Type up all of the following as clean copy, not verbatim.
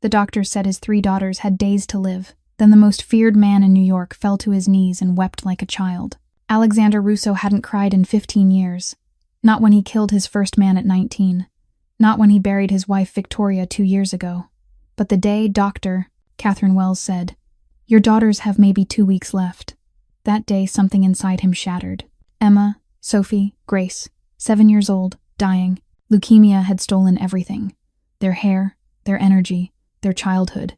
The doctor said his 3 daughters had days to live. Then the most feared man in New York fell to his knees and wept like a child. Alexander Russo hadn't cried in 15 years. Not when he killed his first man at 19. Not when he buried his wife Victoria 2 years ago. But the day Dr. Catherine Wells said, "Your daughters have maybe 2 weeks left." That day something inside him shattered. Emma, Sophie, Grace, 7 years old, dying. Leukemia had stolen everything. Their hair, their energy, their childhood.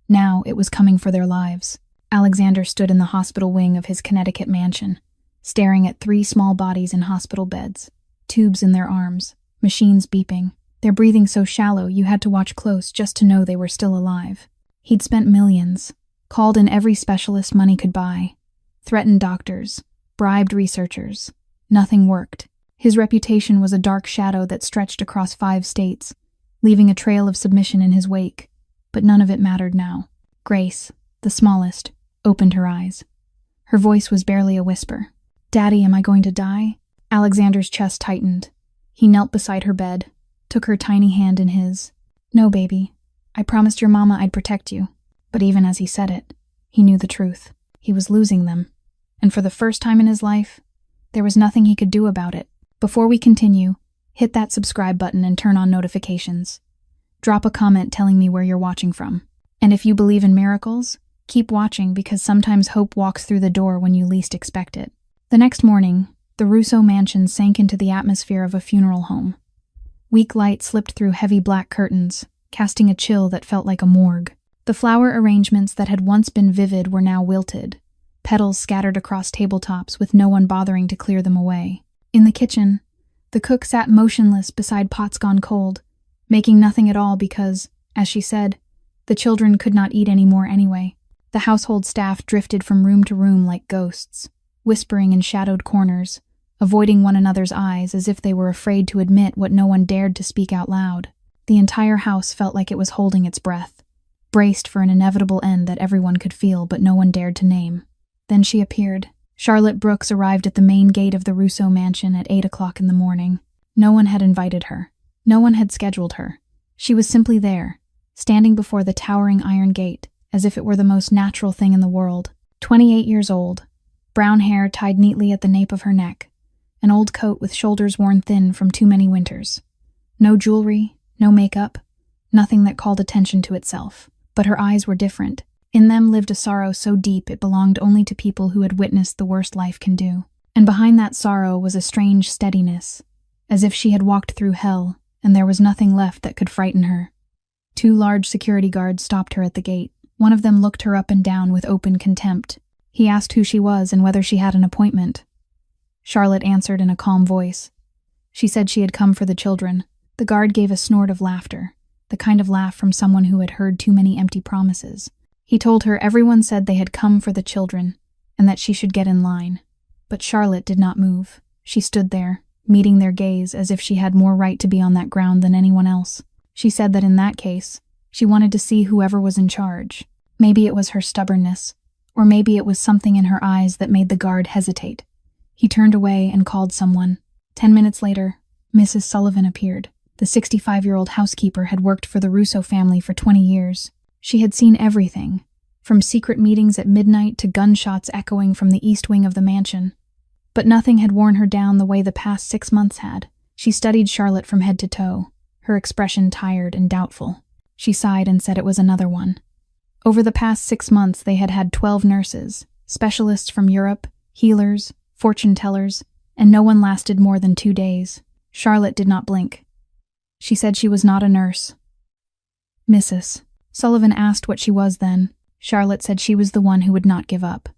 Now it was coming for their lives. Alexander stood in the hospital wing of his Connecticut mansion, staring at 3 small bodies in hospital beds, tubes in their arms, machines beeping. Their breathing so shallow you had to watch close just to know they were still alive. He'd spent millions, called in every specialist money could buy, threatened doctors, bribed researchers. Nothing worked. His reputation was a dark shadow that stretched across 5 states, leaving a trail of submission in his wake. But none of it mattered now. Grace, the smallest, opened her eyes. Her voice was barely a whisper. "Daddy, am I going to die?" Alexander's chest tightened. He knelt beside her bed, took her tiny hand in his. "No, baby. I promised your mama I'd protect you." But even as he said it, he knew the truth. He was losing them. And for the first time in his life, there was nothing he could do about it. Before we continue, hit that subscribe button and turn on notifications. Drop a comment telling me where you're watching from. And if you believe in miracles, keep watching because sometimes hope walks through the door when you least expect it. The next morning, the Russo mansion sank into the atmosphere of a funeral home. Weak light slipped through heavy black curtains, casting a chill that felt like a morgue. The flower arrangements that had once been vivid were now wilted, petals scattered across tabletops with no one bothering to clear them away. In the kitchen, the cook sat motionless beside pots gone cold, making nothing at all because, as she said, the children could not eat any more anyway. The household staff drifted from room to room like ghosts, whispering in shadowed corners, avoiding one another's eyes as if they were afraid to admit what no one dared to speak out loud. The entire house felt like it was holding its breath, braced for an inevitable end that everyone could feel but no one dared to name. Then she appeared. Charlotte Brooks arrived at the main gate of the Russo mansion at 8 o'clock in the morning. No one had invited her. No one had scheduled her. She was simply there, standing before the towering iron gate, as if it were the most natural thing in the world. 28 years old, brown hair tied neatly at the nape of her neck, an old coat with shoulders worn thin from too many winters. No jewelry, no makeup, nothing that called attention to itself. But her eyes were different. In them lived a sorrow so deep it belonged only to people who had witnessed the worst life can do. And behind that sorrow was a strange steadiness, as if she had walked through hell, and there was nothing left that could frighten her. 2 large security guards stopped her at the gate. One of them looked her up and down with open contempt. He asked who she was and whether she had an appointment. Charlotte answered in a calm voice. She said she had come for the children. The guard gave a snort of laughter, the kind of laugh from someone who had heard too many empty promises. He told her everyone said they had come for the children, and that she should get in line. But Charlotte did not move. She stood there, meeting their gaze as if she had more right to be on that ground than anyone else. She said that in that case, she wanted to see whoever was in charge. Maybe it was her stubbornness, or maybe it was something in her eyes that made the guard hesitate. He turned away and called someone. 10 minutes later, Mrs. Sullivan appeared. The 65-year-old housekeeper had worked for the Russo family for 20 years. She had seen everything, from secret meetings at midnight to gunshots echoing from the east wing of the mansion. But nothing had worn her down the way the past 6 months had. She studied Charlotte from head to toe, her expression tired and doubtful. She sighed and said it was another one. Over the past 6 months they had had 12 nurses, specialists from Europe, healers, fortune tellers, and no one lasted more than 2 days. Charlotte did not blink. She said she was not a nurse. Mrs. Sullivan asked what she was then. Charlotte said she was the one who would not give up.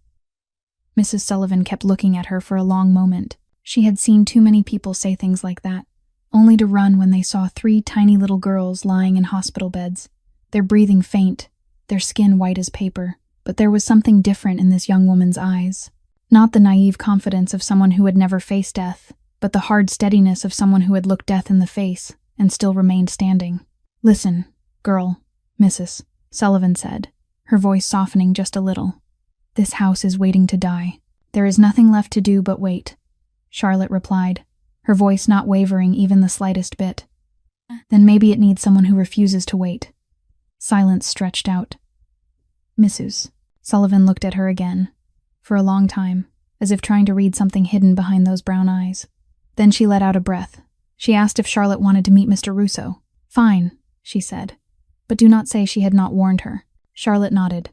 Mrs. Sullivan kept looking at her for a long moment. She had seen too many people say things like that, only to run when they saw 3 tiny little girls lying in hospital beds, their breathing faint, their skin white as paper. But there was something different in this young woman's eyes. Not the naive confidence of someone who had never faced death, but the hard steadiness of someone who had looked death in the face and still remained standing. "Listen, girl," Mrs. Sullivan said, her voice softening just a little. "This house is waiting to die. There is nothing left to do but wait," Charlotte replied, her voice not wavering even the slightest bit. "Then maybe it needs someone who refuses to wait. Silence stretched out. Mrs. Sullivan looked at her again, for a long time, as if trying to read something hidden behind those brown eyes. Then she let out a breath. She asked if Charlotte wanted to meet Mr. Russo. Fine, she said. But do not say she had not warned her. Charlotte nodded.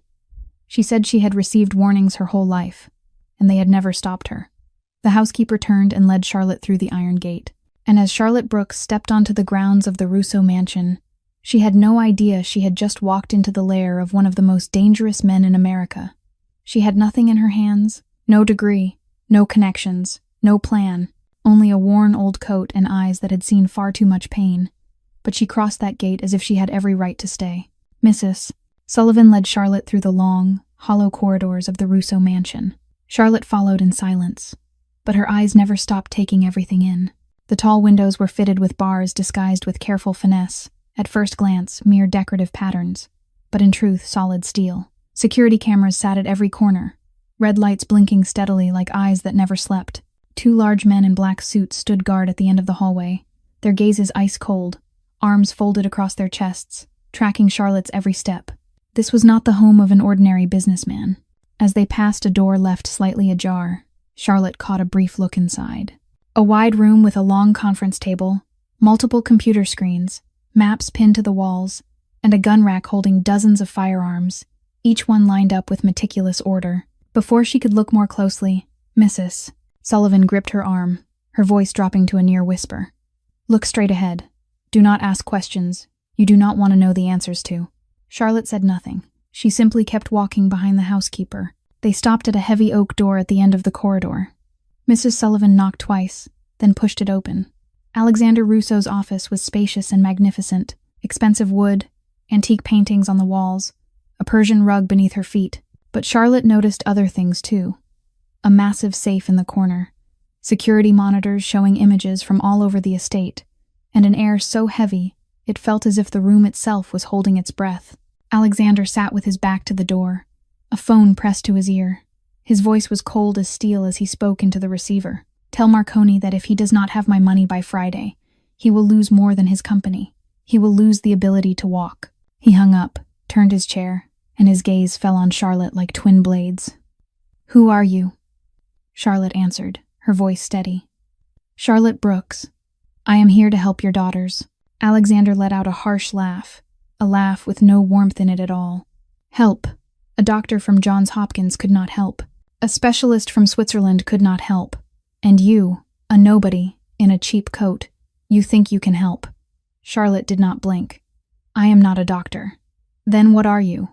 She said she had received warnings her whole life, and they had never stopped her. The housekeeper turned and led Charlotte through the iron gate. And as Charlotte Brooks stepped onto the grounds of the Russo mansion, she had no idea she had just walked into the lair of one of the most dangerous men in America. She had nothing in her hands, no degree, no connections, no plan, only a worn old coat and eyes that had seen far too much pain. But she crossed that gate as if she had every right to stay. Mrs. Sullivan led Charlotte through the long, hollow corridors of the Russo mansion. Charlotte followed in silence, but her eyes never stopped taking everything in. The tall windows were fitted with bars disguised with careful finesse, at first glance mere decorative patterns, but in truth solid steel. Security cameras sat at every corner, red lights blinking steadily like eyes that never slept. 2 large men in black suits stood guard at the end of the hallway, their gazes ice cold, arms folded across their chests, tracking Charlotte's every step. This was not the home of an ordinary businessman. As they passed a door left slightly ajar, Charlotte caught a brief look inside. A wide room with a long conference table, multiple computer screens, maps pinned to the walls, and a gun rack holding dozens of firearms, each one lined up with meticulous order. Before she could look more closely, Mrs. Sullivan gripped her arm, her voice dropping to a near whisper. Look straight ahead. Do not ask questions you do not want to know the answers to. Charlotte said nothing. She simply kept walking behind the housekeeper. They stopped at a heavy oak door at the end of the corridor. Mrs. Sullivan knocked twice, then pushed it open. Alexander Russo's office was spacious and magnificent, expensive wood, antique paintings on the walls, a Persian rug beneath her feet. But Charlotte noticed other things too. A massive safe in the corner, security monitors showing images from all over the estate, and an air so heavy it felt as if the room itself was holding its breath. Alexander sat with his back to the door, a phone pressed to his ear. His voice was cold as steel as he spoke into the receiver. Tell Marconi that if he does not have my money by Friday, he will lose more than his company. He will lose the ability to walk. He hung up, turned his chair, and his gaze fell on Charlotte like twin blades. Who are you? Charlotte answered, her voice steady. Charlotte Brooks. I am here to help your daughters. Alexander let out a harsh laugh, a laugh with no warmth in it at all. Help. A doctor from Johns Hopkins could not help. A specialist from Switzerland could not help. And you, a nobody, in a cheap coat, you think you can help. Charlotte did not blink. I am not a doctor. Then what are you?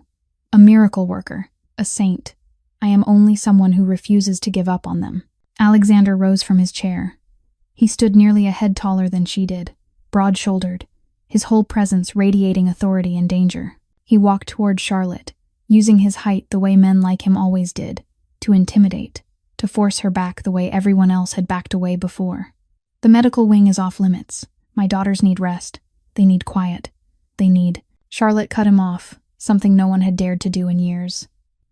A miracle worker, a saint. I am only someone who refuses to give up on them. Alexander rose from his chair. He stood nearly a head taller than she did, broad-shouldered, his whole presence radiating authority and danger. He walked toward Charlotte, using his height the way men like him always did, to intimidate, to force her back the way everyone else had backed away before. The medical wing is off limits. My daughters need rest. They need quiet. They need... Charlotte cut him off, something no one had dared to do in years.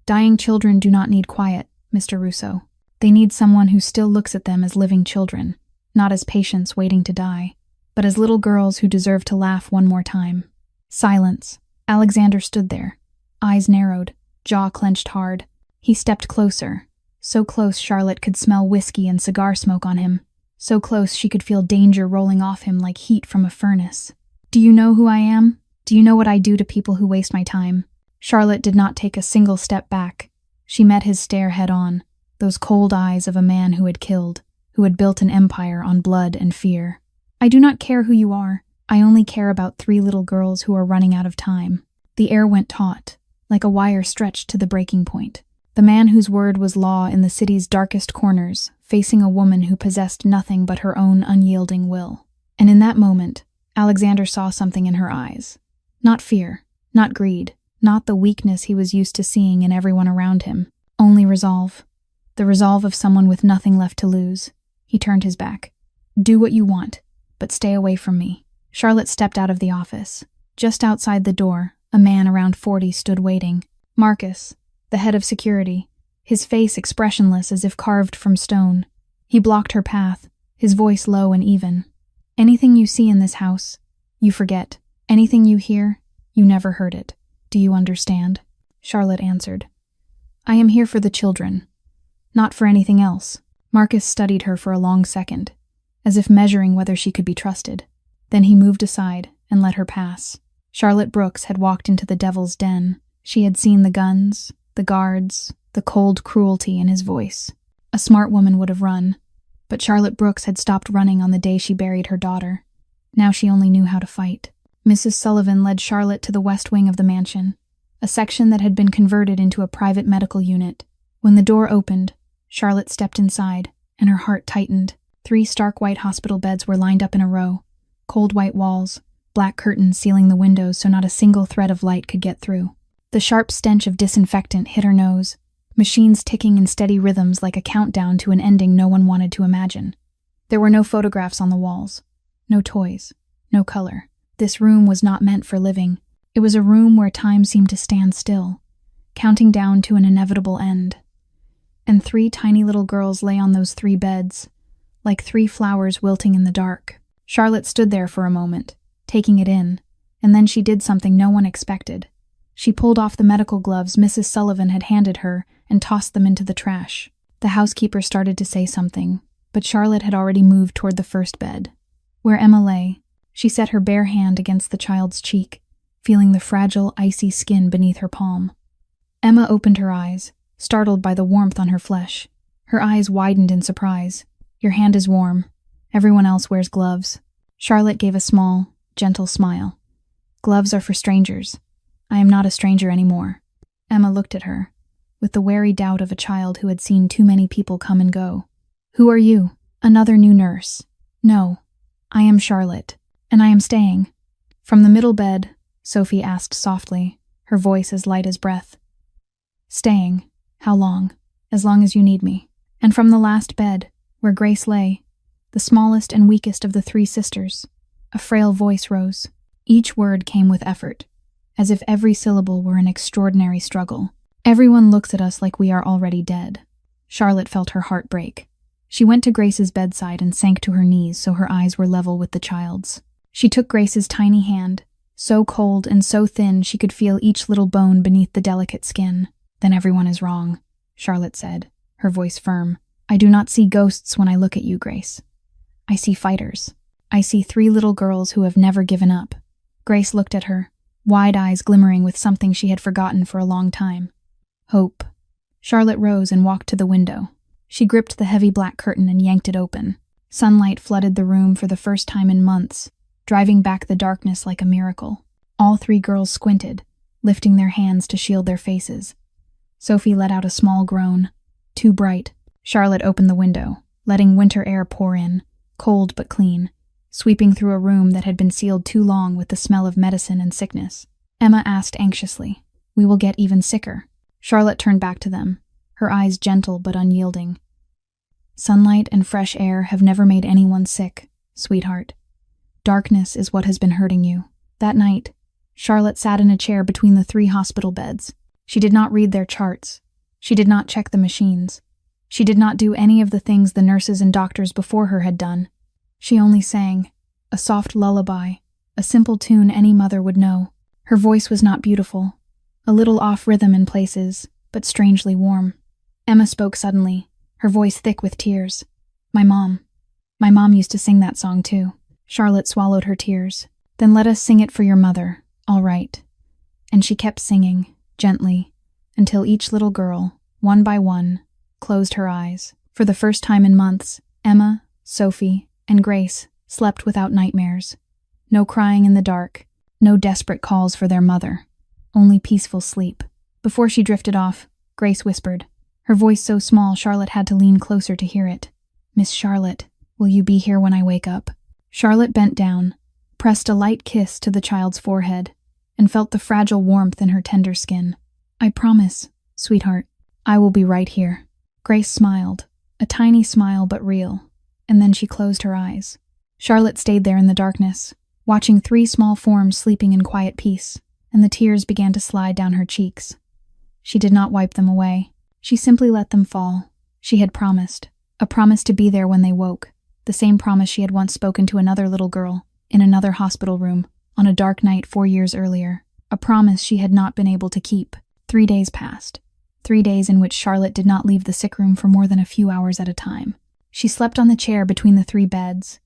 Dying children do not need quiet, Mr. Russo. They need someone who still looks at them as living children, not as patients waiting to die, but as little girls who deserve to laugh one more time. Silence. Alexander stood there, eyes narrowed, jaw clenched hard. He stepped closer, so close Charlotte could smell whiskey and cigar smoke on him, so close she could feel danger rolling off him like heat from a furnace. Do you know who I am? Do you know what I do to people who waste my time? Charlotte did not take a single step back. She met his stare head on, those cold eyes of a man who had killed, who had built an empire on blood and fear. I do not care who you are. I only care about 3 little girls who are running out of time. The air went taut, like a wire stretched to the breaking point. The man whose word was law in the city's darkest corners, facing a woman who possessed nothing but her own unyielding will. And in that moment, Alexander saw something in her eyes. Not fear, not greed, not the weakness he was used to seeing in everyone around him. Only resolve. The resolve of someone with nothing left to lose. He turned his back. Do what you want, but stay away from me. Charlotte stepped out of the office. Just outside the door, a man around 40 stood waiting. Marcus, the head of security, his face expressionless as if carved from stone. He blocked her path, his voice low and even. Anything you see in this house, you forget. Anything you hear, You never heard it. Do you understand? Charlotte answered. I am here for the children, not for anything else. Marcus studied her for a long second, as if measuring whether she could be trusted. Then he moved aside and let her pass. Charlotte Brooks had walked into the devil's den. She had seen the guns, the guards, the cold cruelty in his voice. A smart woman would have run, but Charlotte Brooks had stopped running on the day she buried her daughter. Now she only knew how to fight. Mrs. Sullivan led Charlotte to the west wing of the mansion, a section that had been converted into a private medical unit. When the door opened, Charlotte stepped inside, and her heart tightened. 3 stark white hospital beds were lined up in a row. Cold white walls, black curtains sealing the windows so not a single thread of light could get through. The sharp stench of disinfectant hit her nose, machines ticking in steady rhythms like a countdown to an ending no one wanted to imagine. There were no photographs on the walls, no toys, no color. This room was not meant for living. It was a room where time seemed to stand still, counting down to an inevitable end. And 3 tiny little girls lay on those 3 beds, like 3 flowers wilting in the dark. Charlotte stood there for a moment, taking it in, and then she did something no one expected. She pulled off the medical gloves Mrs. Sullivan had handed her and tossed them into the trash. The housekeeper started to say something, but Charlotte had already moved toward the first bed. Where Emma lay, she set her bare hand against the child's cheek, feeling the fragile, icy skin beneath her palm. Emma opened her eyes, startled by the warmth on her flesh. Her eyes widened in surprise. Your hand is warm. Everyone else wears gloves. Charlotte gave a small, gentle smile. Gloves are for strangers. I am not a stranger anymore. Emma looked at her, with the wary doubt of a child who had seen too many people come and go. Who are you? Another new nurse. No, I am Charlotte, and I am staying. From the middle bed, Sophie asked softly, her voice as light as breath. Staying. How long? As long as you need me. And from the last bed, where Grace lay, the smallest and weakest of the 3 sisters, a frail voice rose. Each word came with effort, as if every syllable were an extraordinary struggle. Everyone looks at us like we are already dead. Charlotte felt her heart break. She went to Grace's bedside and sank to her knees so her eyes were level with the child's. She took Grace's tiny hand, so cold and so thin she could feel each little bone beneath the delicate skin. Then everyone is wrong, Charlotte said, her voice firm. I do not see ghosts when I look at you, Grace. I see fighters. I see 3 little girls who have never given up. Grace looked at her, wide eyes glimmering with something she had forgotten for a long time. Hope. Charlotte rose and walked to the window. She gripped the heavy black curtain and yanked it open. Sunlight flooded the room for the first time in months, driving back the darkness like a miracle. All 3 girls squinted, lifting their hands to shield their faces. Sophie let out a small groan. Too bright. Charlotte opened the window, letting winter air pour in, cold but clean, sweeping through a room that had been sealed too long with the smell of medicine and sickness. Emma asked anxiously, We will get even sicker. Charlotte turned back to them, her eyes gentle but unyielding. Sunlight and fresh air have never made anyone sick, sweetheart. Darkness is what has been hurting you. That night, Charlotte sat in a chair between the 3 hospital beds. She did not read their charts. She did not check the machines. She did not do any of the things the nurses and doctors before her had done. She only sang, a soft lullaby, a simple tune any mother would know. Her voice was not beautiful, a little off rhythm in places, but strangely warm. Emma spoke suddenly, her voice thick with tears. My mom used to sing that song too. Charlotte swallowed her tears. Then let us sing it for your mother, all right. And she kept singing, gently, until each little girl, one by one, closed her eyes. For the first time in months, Emma, Sophie, and Grace slept without nightmares. No crying in the dark, no desperate calls for their mother, only peaceful sleep. Before she drifted off, Grace whispered, her voice so small Charlotte had to lean closer to hear it. Miss Charlotte, will you be here when I wake up? Charlotte bent down, pressed a light kiss to the child's forehead, and felt the fragile warmth in her tender skin. I promise, sweetheart, I will be right here. Grace smiled, a tiny smile but real, and then she closed her eyes. Charlotte stayed there in the darkness, watching 3 small forms sleeping in quiet peace, and the tears began to slide down her cheeks. She did not wipe them away. She simply let them fall. She had promised, a promise to be there when they woke, the same promise she had once spoken to another little girl, in another hospital room, on a dark night 4 years earlier. a promise she had not been able to keep. 3 days passed. 3 days in which Charlotte did not leave the sick room for more than a few hours at a time. She slept on the chair between the 3 beds,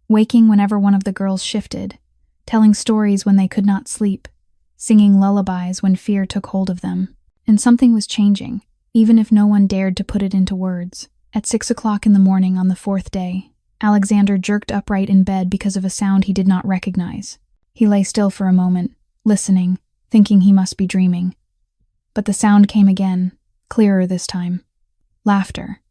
waking whenever one of the girls shifted, telling stories when they could not sleep, singing lullabies when fear took hold of them. And something was changing, even if no one dared to put it into words. At 6 o'clock in the morning on the 4th day, Alexander jerked upright in bed because of a sound he did not recognize. He lay still for a moment, listening, thinking he must be dreaming. But the sound came again, clearer this time. Laughter.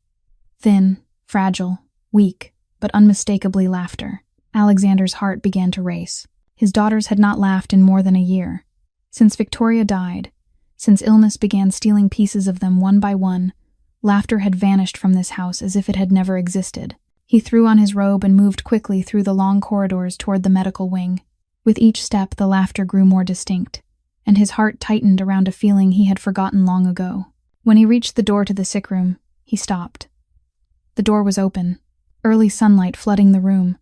Thin, fragile, weak, but unmistakably laughter. Alexander's heart began to race. His daughters had not laughed in more than a year. Since Victoria died, since illness began stealing pieces of them one by one, laughter had vanished from this house as if it had never existed. He threw on his robe and moved quickly through the long corridors toward the medical wing. With each step, the laughter grew more distinct, and his heart tightened around a feeling he had forgotten long ago. When he reached the door to the sick room, he stopped. The door was open, early sunlight flooding the room,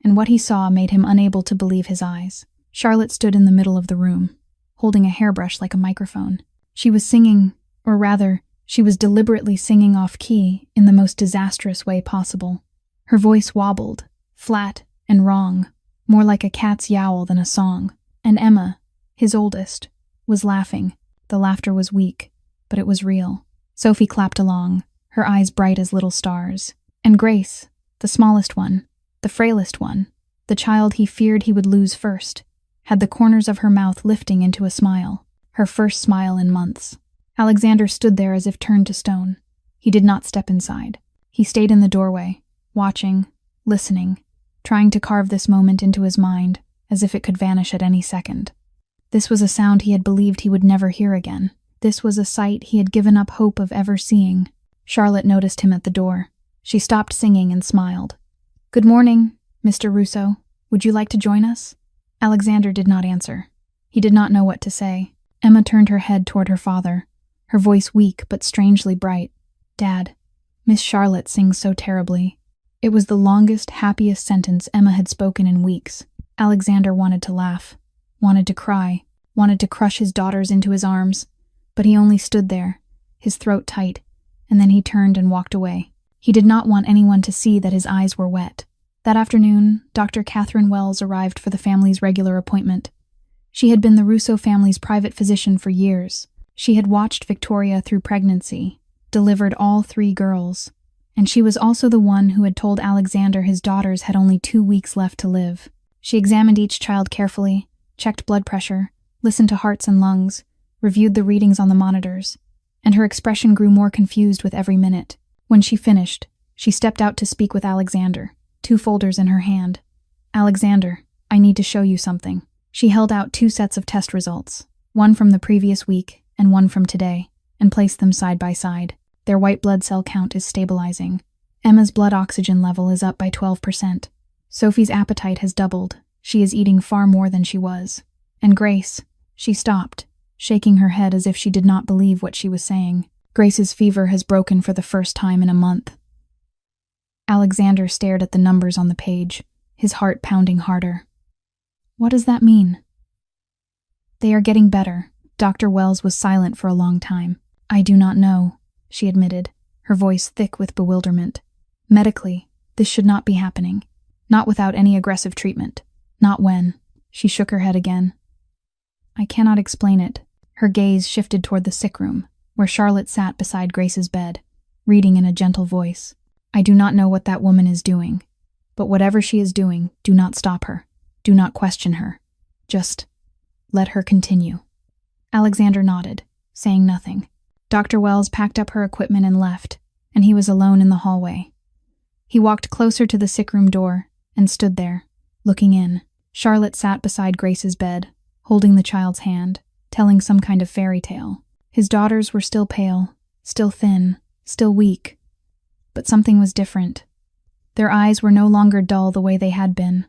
and what he saw made him unable to believe his eyes. Charlotte stood in the middle of the room, holding a hairbrush like a microphone. She was singing, or rather, she was deliberately singing off-key in the most disastrous way possible. Her voice wobbled, flat and wrong, more like a cat's yowl than a song. And Emma, his oldest, was laughing. The laughter was weak, but it was real. Sophie clapped along, her eyes bright as little stars. And Grace, the smallest one, the frailest one, the child he feared he would lose first, had the corners of her mouth lifting into a smile, her first smile in months. Alexander stood there as if turned to stone. He did not step inside. He stayed in the doorway, watching, listening, trying to carve this moment into his mind, as if it could vanish at any second. This was a sound he had believed he would never hear again. This was a sight he had given up hope of ever seeing. Charlotte noticed him at the door. She stopped singing and smiled. "Good morning, Mr. Russo. Would you like to join us?" Alexander did not answer. He did not know what to say. Emma turned her head toward her father, her voice weak but strangely bright. "Dad, Miss Charlotte sings so terribly." It was the longest, happiest sentence Emma had spoken in weeks. Alexander wanted to laugh, wanted to cry, wanted to crush his daughters into his arms, but he only stood there, his throat tight, and then he turned and walked away. He did not want anyone to see that his eyes were wet. That afternoon, Dr. Catherine Wells arrived for the family's regular appointment. She had been the Russo family's private physician for years. She had watched Victoria through pregnancy, delivered all 3 girls, and she was also the one who had told Alexander his daughters had only 2 weeks left to live. She examined each child carefully, checked blood pressure, listened to hearts and lungs, reviewed the readings on the monitors, and her expression grew more confused with every minute. When she finished, she stepped out to speak with Alexander, 2 folders in her hand. "Alexander, I need to show you something." She held out 2 sets of test results, one from the previous week and one from today, and placed them side by side. Their white blood cell count is stabilizing. Emma's blood oxygen level is up by 12%. Sophie's appetite has doubled. She is eating far more than she was. And Grace, she stopped, shaking her head as if she did not believe what she was saying. Grace's fever has broken for the first time in a month. Alexander stared at the numbers on the page, his heart pounding harder. "What does that mean?" "They are getting better." Dr. Wells was silent for a long time. "I do not know," she admitted, her voice thick with bewilderment. "Medically, this should not be happening. Not without any aggressive treatment. Not when." She shook her head again. "I cannot explain it." Her gaze shifted toward the sick room, where Charlotte sat beside Grace's bed, reading in a gentle voice. "I do not know what that woman is doing, but whatever she is doing, do not stop her. Do not question her. Just let her continue." Alexander nodded, saying nothing. Dr. Wells packed up her equipment and left, and he was alone in the hallway. He walked closer to the sick room door and stood there, looking in. Charlotte sat beside Grace's bed, holding the child's hand, telling some kind of fairy tale. His daughters were still pale, still thin, still weak. But something was different. Their eyes were no longer dull the way they had been.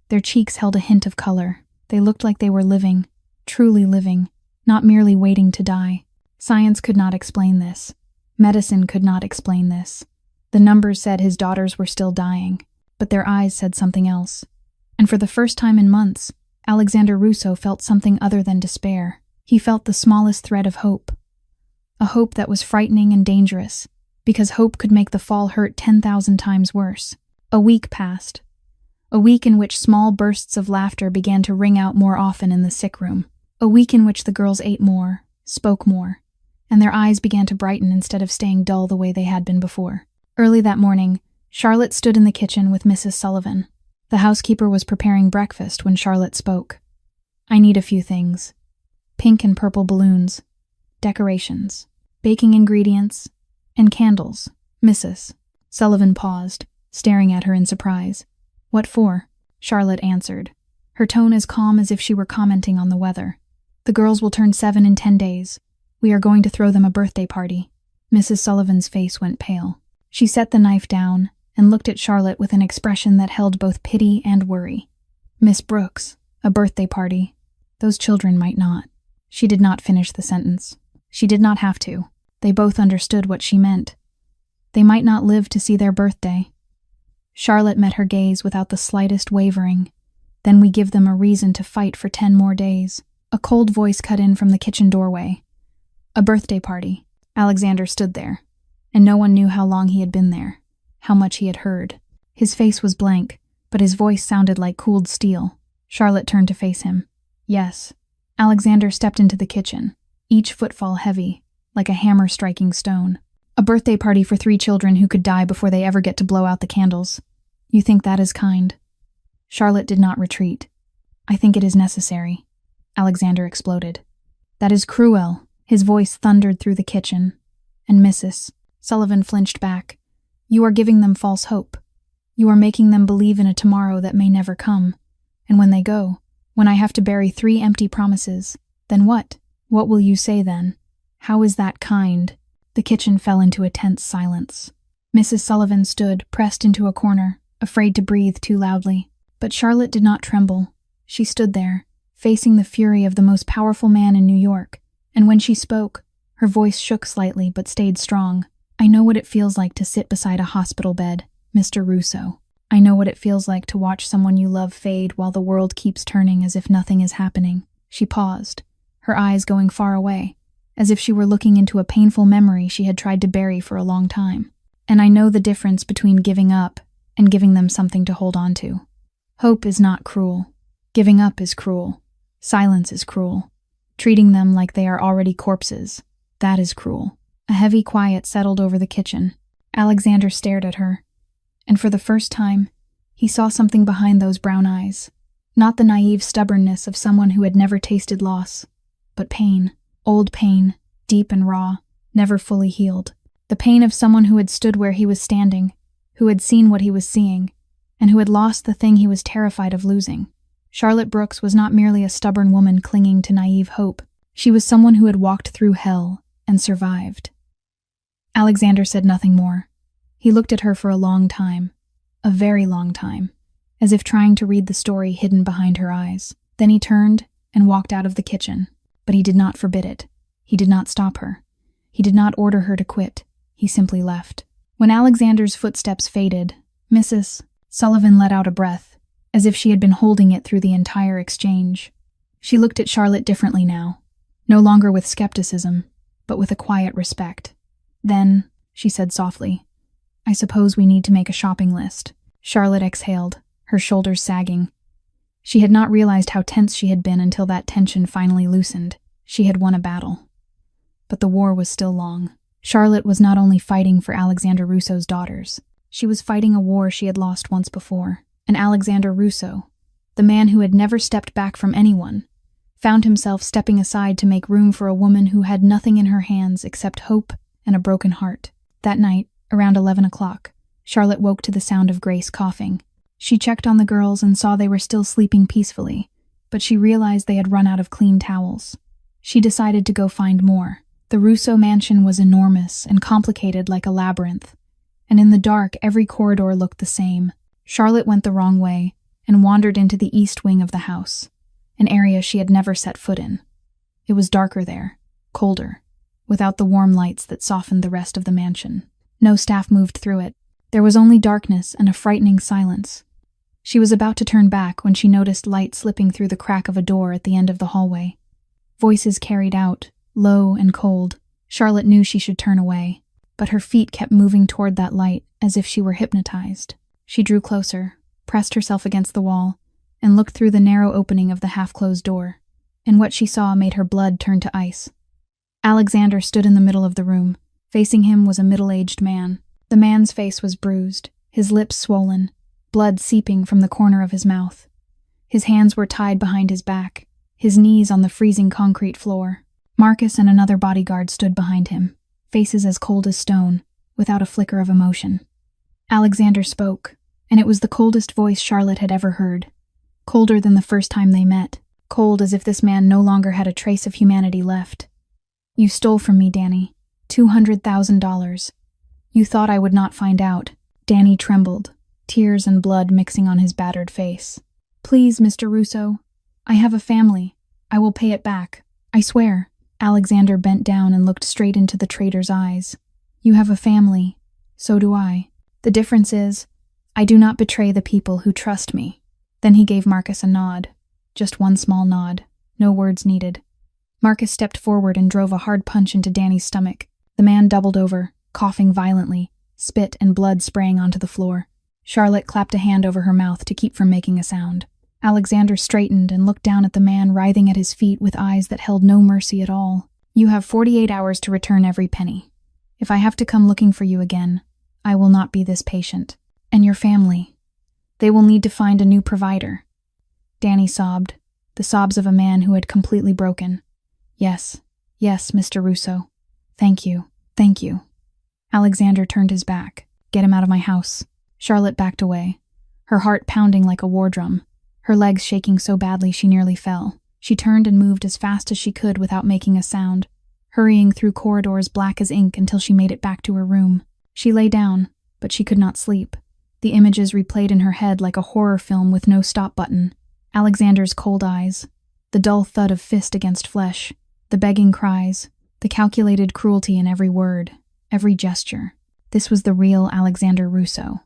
Their cheeks held a hint of color. They looked like they were living, truly living, not merely waiting to die. Science could not explain this. Medicine could not explain this. The numbers said his daughters were still dying, but their eyes said something else. And for the first time in months, Alexander Russo felt something other than despair. He felt the smallest thread of hope. A hope that was frightening and dangerous, because hope could make the fall hurt 10,000 times worse. A week passed. A week in which small bursts of laughter began to ring out more often in the sick room. A week in which the girls ate more, spoke more, and their eyes began to brighten instead of staying dull the way they had been before. Early that morning, Charlotte stood in the kitchen with Mrs. Sullivan. The housekeeper was preparing breakfast when Charlotte spoke. "I need a few things. Pink and purple balloons, decorations, baking ingredients, and candles, Mrs." Sullivan paused, staring at her in surprise. "What for?" Charlotte answered, her tone as calm as if she were commenting on the weather. "The girls will turn 7 in 10 days. We are going to throw them a birthday party." Mrs. Sullivan's face went pale. She set the knife down and looked at Charlotte with an expression that held both pity and worry. "Miss Brooks, a birthday party. Those children might not." She did not finish the sentence. She did not have to. They both understood what she meant. They might not live to see their birthday. Charlotte met her gaze without the slightest wavering. "Then we give them a reason to fight for 10 more days. A cold voice cut in from the kitchen doorway. "A birthday party." Alexander stood there, and no one knew how long he had been there, how much he had heard. His face was blank, but his voice sounded like cooled steel. Charlotte turned to face him. "Yes." Alexander stepped into the kitchen, each footfall heavy, like a hammer striking stone. "A birthday party for 3 children who could die before they ever get to blow out the candles. You think that is kind?" Charlotte did not retreat. "I think it is necessary," Alexander exploded. "That is cruel." His voice thundered through the kitchen. "And Mrs. Sullivan flinched back. "You are giving them false hope. You are making them believe in a tomorrow that may never come. And when they go, when I have to bury 3 empty promises, then what? What will you say then? How is that kind?" The kitchen fell into a tense silence. Mrs. Sullivan stood, pressed into a corner, afraid to breathe too loudly. But Charlotte did not tremble. She stood there, facing the fury of the most powerful man in New York, and when she spoke, her voice shook slightly but stayed strong. "I know what it feels like to sit beside a hospital bed, Mr. Russo. I know what it feels like to watch someone you love fade while the world keeps turning as if nothing is happening." She paused, her eyes going far away, as if she were looking into a painful memory she had tried to bury for a long time. "And I know the difference between giving up and giving them something to hold on to. Hope is not cruel. Giving up is cruel. Silence is cruel. Treating them like they are already corpses, that is cruel." A heavy quiet settled over the kitchen. Alexander stared at her, and for the first time, he saw something behind those brown eyes. Not the naive stubbornness of someone who had never tasted loss, but pain, old pain, deep and raw, never fully healed. The pain of someone who had stood where he was standing, who had seen what he was seeing, and who had lost the thing he was terrified of losing. Charlotte Brooks was not merely a stubborn woman clinging to naive hope. She was someone who had walked through hell and survived. Alexander said nothing more. He looked at her for a long time, a very long time, as if trying to read the story hidden behind her eyes. Then he turned and walked out of the kitchen, but he did not forbid it. He did not stop her. He did not order her to quit. He simply left. When Alexander's footsteps faded, Mrs. Sullivan let out a breath, as if she had been holding it through the entire exchange. She looked at Charlotte differently now, no longer with skepticism, but with a quiet respect. "Then," she said softly, "I suppose we need to make a shopping list." Charlotte exhaled, her shoulders sagging. She had not realized how tense she had been until that tension finally loosened. She had won a battle. But the war was still long. Charlotte was not only fighting for Alexander Russo's daughters, she was fighting a war she had lost once before. And Alexander Russo, the man who had never stepped back from anyone, found himself stepping aside to make room for a woman who had nothing in her hands except hope and a broken heart. That night, around 11 o'clock, Charlotte woke to the sound of Grace coughing. She checked on the girls and saw they were still sleeping peacefully, but she realized they had run out of clean towels. She decided to go find more. The Russo mansion was enormous and complicated like a labyrinth, and in the dark every corridor looked the same. Charlotte went the wrong way and wandered into the east wing of the house, an area she had never set foot in. It was darker there, colder, without the warm lights that softened the rest of the mansion. No staff moved through it. There was only darkness and a frightening silence. She was about to turn back when she noticed light slipping through the crack of a door at the end of the hallway. Voices carried out, low and cold. Charlotte knew she should turn away, but her feet kept moving toward that light as if she were hypnotized. She drew closer, pressed herself against the wall, and looked through the narrow opening of the half-closed door, and what she saw made her blood turn to ice. Alexander stood in the middle of the room. Facing him was a middle-aged man. The man's face was bruised, his lips swollen, blood seeping from the corner of his mouth. His hands were tied behind his back, his knees on the freezing concrete floor. Marcus and another bodyguard stood behind him, faces as cold as stone, without a flicker of emotion. Alexander spoke, and it was the coldest voice Charlotte had ever heard. Colder than the first time they met, cold as if this man no longer had a trace of humanity left. "You stole from me, Danny. $200,000. You thought I would not find out." Danny trembled, tears and blood mixing on his battered face. "Please, Mr. Russo. I have a family. I will pay it back. I swear." Alexander bent down and looked straight into the traitor's eyes. "You have a family. So do I. The difference is, I do not betray the people who trust me." Then he gave Marcus a nod. Just one small nod. No words needed. Marcus stepped forward and drove a hard punch into Danny's stomach. The man doubled over, coughing violently, spit and blood spraying onto the floor. Charlotte clapped a hand over her mouth to keep from making a sound. Alexander straightened and looked down at the man writhing at his feet with eyes that held no mercy at all. "You have 48 hours to return every penny. If I have to come looking for you again, I will not be this patient. And your family. They will need to find a new provider." Danny sobbed, the sobs of a man who had completely broken. Yes, Mr. Russo. Thank you. Alexander turned his back. "Get him out of my house." Charlotte backed away, her heart pounding like a war drum, her legs shaking so badly she nearly fell. She turned and moved as fast as she could without making a sound, hurrying through corridors black as ink until she made it back to her room. She lay down, but she could not sleep. The images replayed in her head like a horror film with no stop button. Alexander's cold eyes, the dull thud of fist against flesh, the begging cries, the calculated cruelty in every word, every gesture. This was the real Alexander Russo,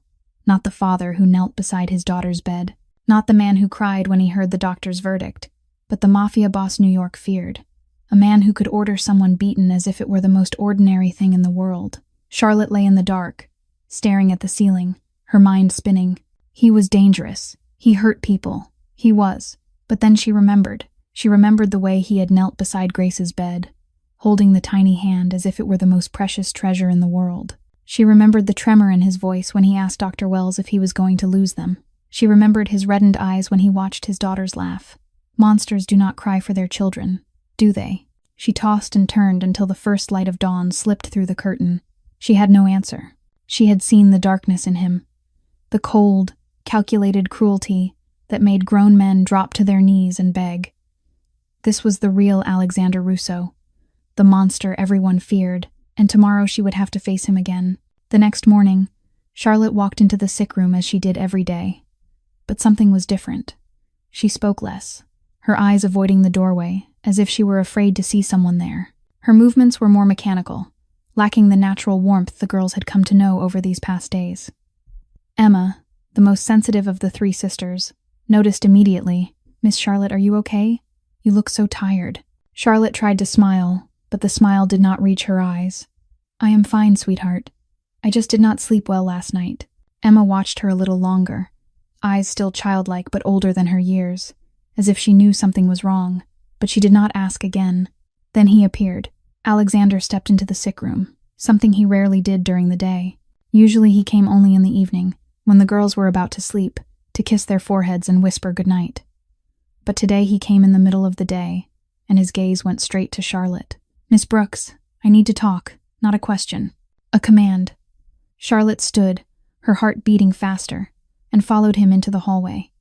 not the father who knelt beside his daughter's bed, not the man who cried when he heard the doctor's verdict, but the Mafia boss New York feared, a man who could order someone beaten as if it were the most ordinary thing in the world. Charlotte lay in the dark, staring at the ceiling, her mind spinning. He was dangerous. He hurt people. He was. But then she remembered. She remembered the way he had knelt beside Grace's bed, holding the tiny hand as if it were the most precious treasure in the world. She remembered the tremor in his voice when he asked Dr. Wells if he was going to lose them. She remembered his reddened eyes when he watched his daughters laugh. Monsters do not cry for their children, do they? She tossed and turned until the first light of dawn slipped through the curtain. She had no answer. She had seen the darkness in him, the cold, calculated cruelty that made grown men drop to their knees and beg. This was the real Alexander Russo, the monster everyone feared, and tomorrow she would have to face him again. The next morning, Charlotte walked into the sick room as she did every day. But something was different. She spoke less, her eyes avoiding the doorway, as if she were afraid to see someone there. Her movements were more mechanical, lacking the natural warmth the girls had come to know over these past days. Emma, the most sensitive of the three sisters, noticed immediately, "Miss Charlotte, are you okay? You look so tired." Charlotte tried to smile, but the smile did not reach her eyes. "I am fine, sweetheart. I just did not sleep well last night." Emma watched her a little longer, eyes still childlike but older than her years, as if she knew something was wrong, but she did not ask again. Then he appeared. Alexander stepped into the sick room, something he rarely did during the day. Usually he came only in the evening, when the girls were about to sleep, to kiss their foreheads and whisper goodnight. But today he came in the middle of the day, and his gaze went straight to Charlotte. "Miss Brooks, I need to talk, not a question. A command." Charlotte stood, her heart beating faster, and followed him into the hallway.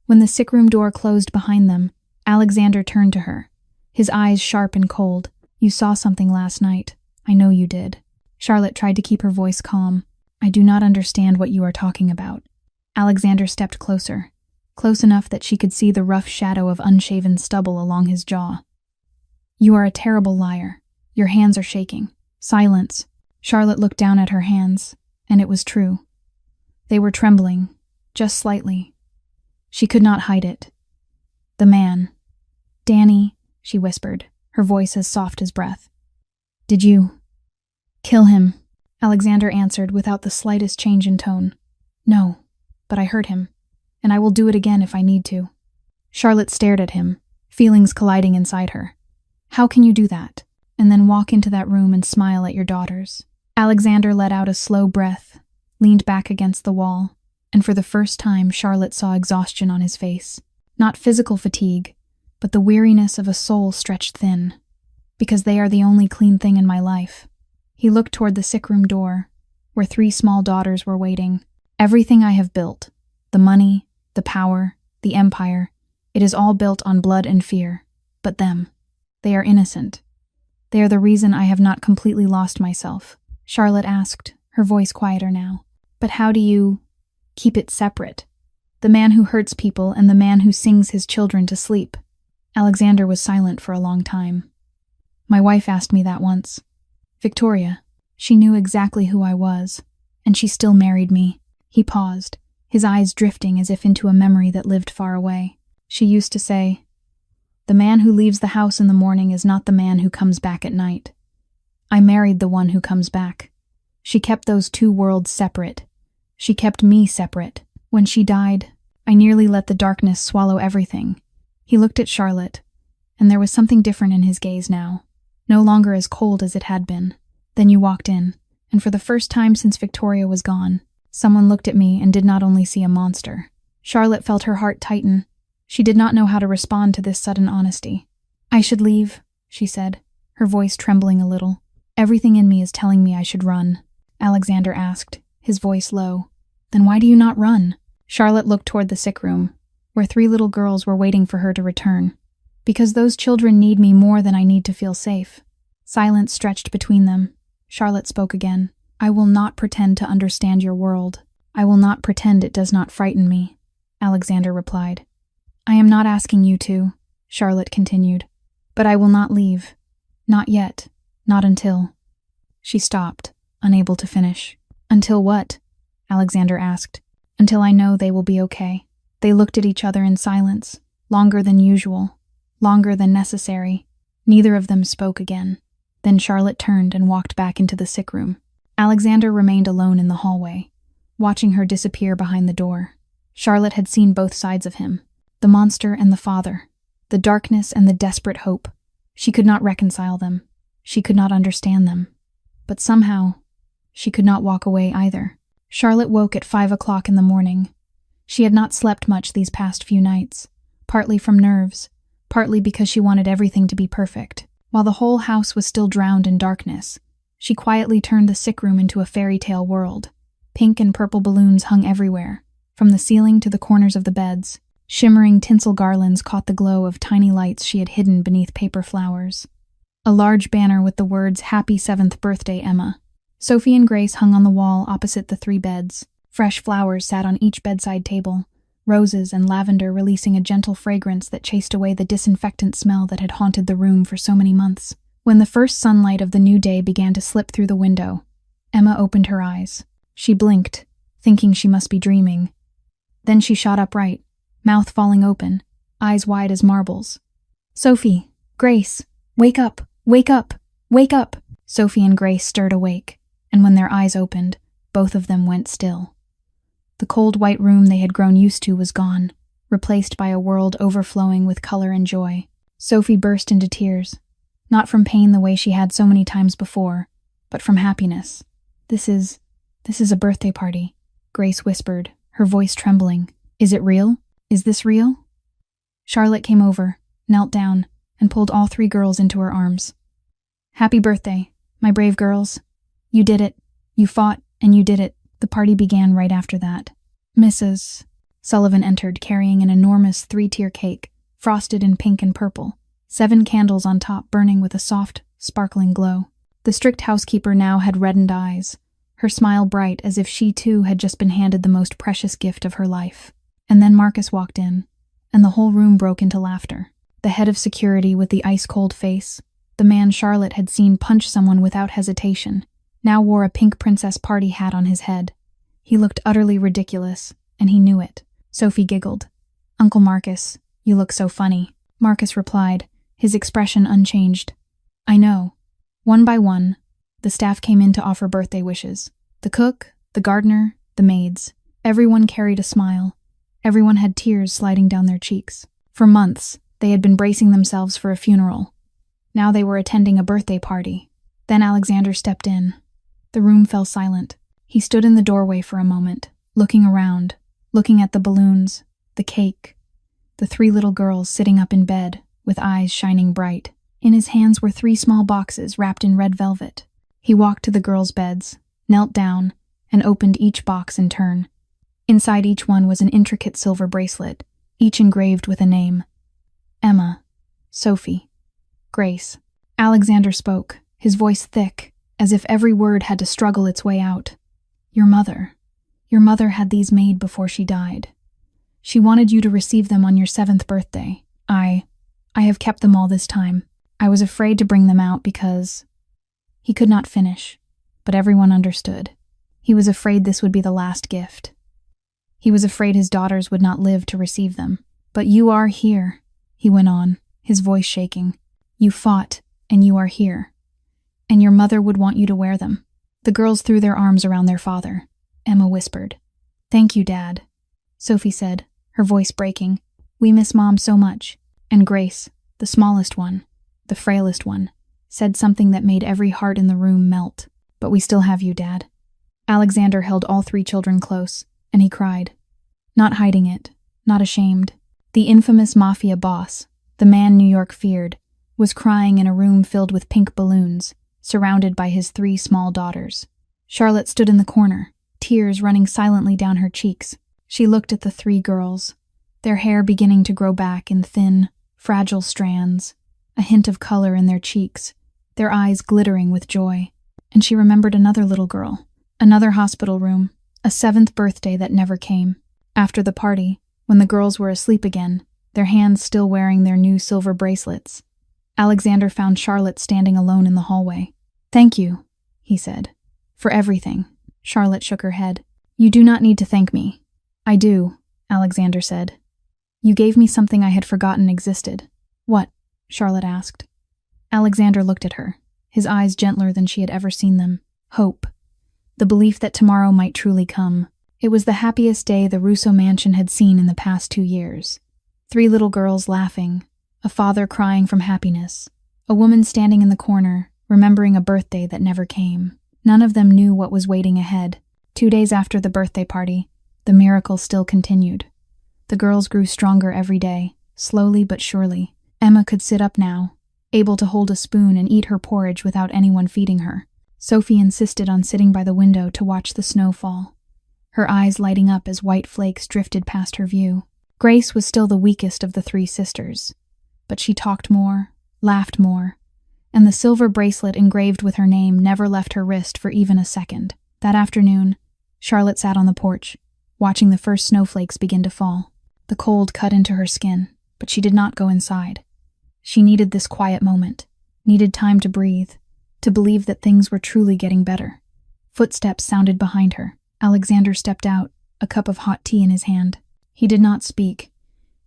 When the sick room door closed behind them, Alexander turned to her, his eyes sharp and cold. "You saw something last night. I know you did." Charlotte tried to keep her voice calm. "I do not understand what you are talking about." Alexander stepped closer, close enough that she could see the rough shadow of unshaven stubble along his jaw. "You are a terrible liar. Your hands are shaking." Silence. Charlotte looked down at her hands, and it was true. They were trembling, just slightly, She could not hide it. The man. Danny, she whispered, her voice as soft as breath. Did you kill him? Alexander answered without the slightest change in tone. No, but I hurt him, and I will do it again if I need to. Charlotte stared at him, feelings colliding inside her. How can you do that, and then walk into that room and smile at your daughters? Alexander let out a slow breath, leaned back against the wall, and for the first time Charlotte saw exhaustion on his face. Not physical fatigue, but the weariness of a soul stretched thin. Because they are the only clean thing in my life. He looked toward the sick room door, where 3 small daughters were waiting. Everything I have built, the money, the power, the empire, it is all built on blood and fear. But them, they are innocent. They are the reason I have not completely lost myself. Charlotte asked, her voice quieter now. But how do you keep it separate? The man who hurts people and the man who sings his children to sleep. Alexander was silent for a long time. My wife asked me that once. Victoria, she knew exactly who I was, and she still married me. He paused, his eyes drifting as if into a memory that lived far away. She used to say, "The man who leaves the house in the morning is not the man who comes back at night. I married the one who comes back." She kept those 2 worlds separate. She kept me separate. When she died, I nearly let the darkness swallow everything. He looked at Charlotte, and there was something different in his gaze now, no longer as cold as it had been. Then you walked in, and for the first time since Victoria was gone, someone looked at me and did not only see a monster. Charlotte felt her heart tighten. She did not know how to respond to this sudden honesty. "I should leave," she said, her voice trembling a little. "Everything in me is telling me I should run." Alexander asked, his voice low. "Then why do you not run?" Charlotte looked toward the sick room, where 3 little girls were waiting for her to return. "Because those children need me more than I need to feel safe." Silence stretched between them. Charlotte spoke again. "I will not pretend to understand your world. I will not pretend it does not frighten me," Alexander replied. "I am not asking you to," Charlotte continued, "but I will not leave. Not yet. Not until." She stopped, unable to finish. "Until what?" Alexander asked. "Until I know they will be okay." They looked at each other in silence, longer than usual, longer than necessary. Neither of them spoke again. Then Charlotte turned and walked back into the sick room. Alexander remained alone in the hallway, watching her disappear behind the door. Charlotte had seen both sides of him, the monster and the father, the darkness and the desperate hope. She could not reconcile them. She could not understand them. But somehow, she could not walk away either. Charlotte woke at 5 o'clock in the morning. She had not slept much these past few nights, partly from nerves, partly because she wanted everything to be perfect. While the whole house was still drowned in darkness, she quietly turned the sick room into a fairy tale world. Pink and purple balloons hung everywhere, from the ceiling to the corners of the beds. Shimmering tinsel garlands caught the glow of tiny lights she had hidden beneath paper flowers. A large banner with the words "Happy 7th Birthday, Emma." Sophie and Grace hung on the wall opposite the 3 beds. Fresh flowers sat on each bedside table, roses and lavender releasing a gentle fragrance that chased away the disinfectant smell that had haunted the room for so many months. When the first sunlight of the new day began to slip through the window, Emma opened her eyes. She blinked, thinking she must be dreaming. Then she shot upright, mouth falling open, eyes wide as marbles. "Sophie, Grace, wake up, wake up, wake up!" Sophie and Grace stirred awake, and when their eyes opened, both of them went still. The cold white room they had grown used to was gone, replaced by a world overflowing with color and joy. Sophie burst into tears, not from pain the way she had so many times before, but from happiness. This is a birthday party," Grace whispered, her voice trembling. "Is it real? Is this real?" Charlotte came over, knelt down, and pulled all 3 girls into her arms. "Happy birthday, my brave girls. You did it. You fought, and you did it." The party began right after that. Mrs. Sullivan entered carrying an enormous 3-tier cake, frosted in pink and purple, 7 candles on top burning with a soft, sparkling glow. The strict housekeeper now had reddened eyes, her smile bright as if she too had just been handed the most precious gift of her life. And then Marcus walked in, and the whole room broke into laughter. The head of security with the ice-cold face, the man Charlotte had seen punch someone without hesitation, now wore a pink princess party hat on his head. He looked utterly ridiculous, and he knew it. Sophie giggled. "Uncle Marcus, you look so funny." Marcus replied, his expression unchanged. "I know." One by one, the staff came in to offer birthday wishes. The cook, the gardener, the maids. Everyone carried a smile. Everyone had tears sliding down their cheeks. For months, they had been bracing themselves for a funeral. Now they were attending a birthday party. Then Alexander stepped in. The room fell silent. He stood in the doorway for a moment, looking around, looking at the balloons, the cake, the 3 little girls sitting up in bed, with eyes shining bright. In his hands were 3 small boxes wrapped in red velvet. He walked to the girls' beds, knelt down, and opened each box in turn. Inside each one was an intricate silver bracelet, each engraved with a name. Emma, Sophie, Grace. Alexander spoke, his voice thick, as if every word had to struggle its way out. Your mother had these made before she died. She wanted you to receive them on your 7th birthday. I have kept them all this time. I was afraid to bring them out because—" He could not finish, but everyone understood. He was afraid this would be the last gift. He was afraid his daughters would not live to receive them. "But you are here," he went on, his voice shaking. "You fought, and you are here. And your mother would want you to wear them." The girls threw their arms around their father. Emma whispered, "Thank you, Dad." Sophie said, her voice breaking, "We miss Mom so much." And Grace, the smallest one, the frailest one, said something that made every heart in the room melt. "But we still have you, Dad." Alexander held all 3 children close, and he cried. Not hiding it, not ashamed. The infamous Mafia boss, the man New York feared, was crying in a room filled with pink balloons, surrounded by his 3 small daughters. Charlotte stood in the corner, tears running silently down her cheeks. She looked at the 3 girls, their hair beginning to grow back in thin, fragile strands, a hint of color in their cheeks, their eyes glittering with joy. And she remembered another little girl, another hospital room, a 7th birthday that never came. After the party, when the girls were asleep again, their hands still wearing their new silver bracelets, Alexander found Charlotte standing alone in the hallway. "Thank you," he said, "for everything." Charlotte shook her head. "You do not need to thank me." "I do," Alexander said. "You gave me something I had forgotten existed." "What?" Charlotte asked. Alexander looked at her, his eyes gentler than she had ever seen them. Hope. The belief that tomorrow might truly come. It was the happiest day the Russo mansion had seen in the past 2 years. 3 little girls laughing, a father crying from happiness, a woman standing in the corner, remembering a birthday that never came. None of them knew what was waiting ahead. 2 days after the birthday party, the miracle still continued. The girls grew stronger every day, slowly but surely. Emma could sit up now, able to hold a spoon and eat her porridge without anyone feeding her. Sophie insisted on sitting by the window to watch the snow fall, her eyes lighting up as white flakes drifted past her view. Grace was still the weakest of the 3 sisters, but she talked more, laughed more, and the silver bracelet engraved with her name never left her wrist for even a second. That afternoon, Charlotte sat on the porch, watching the first snowflakes begin to fall. The cold cut into her skin, but she did not go inside. She needed this quiet moment, needed time to breathe, to believe that things were truly getting better. Footsteps sounded behind her. Alexander stepped out, a cup of hot tea in his hand. He did not speak.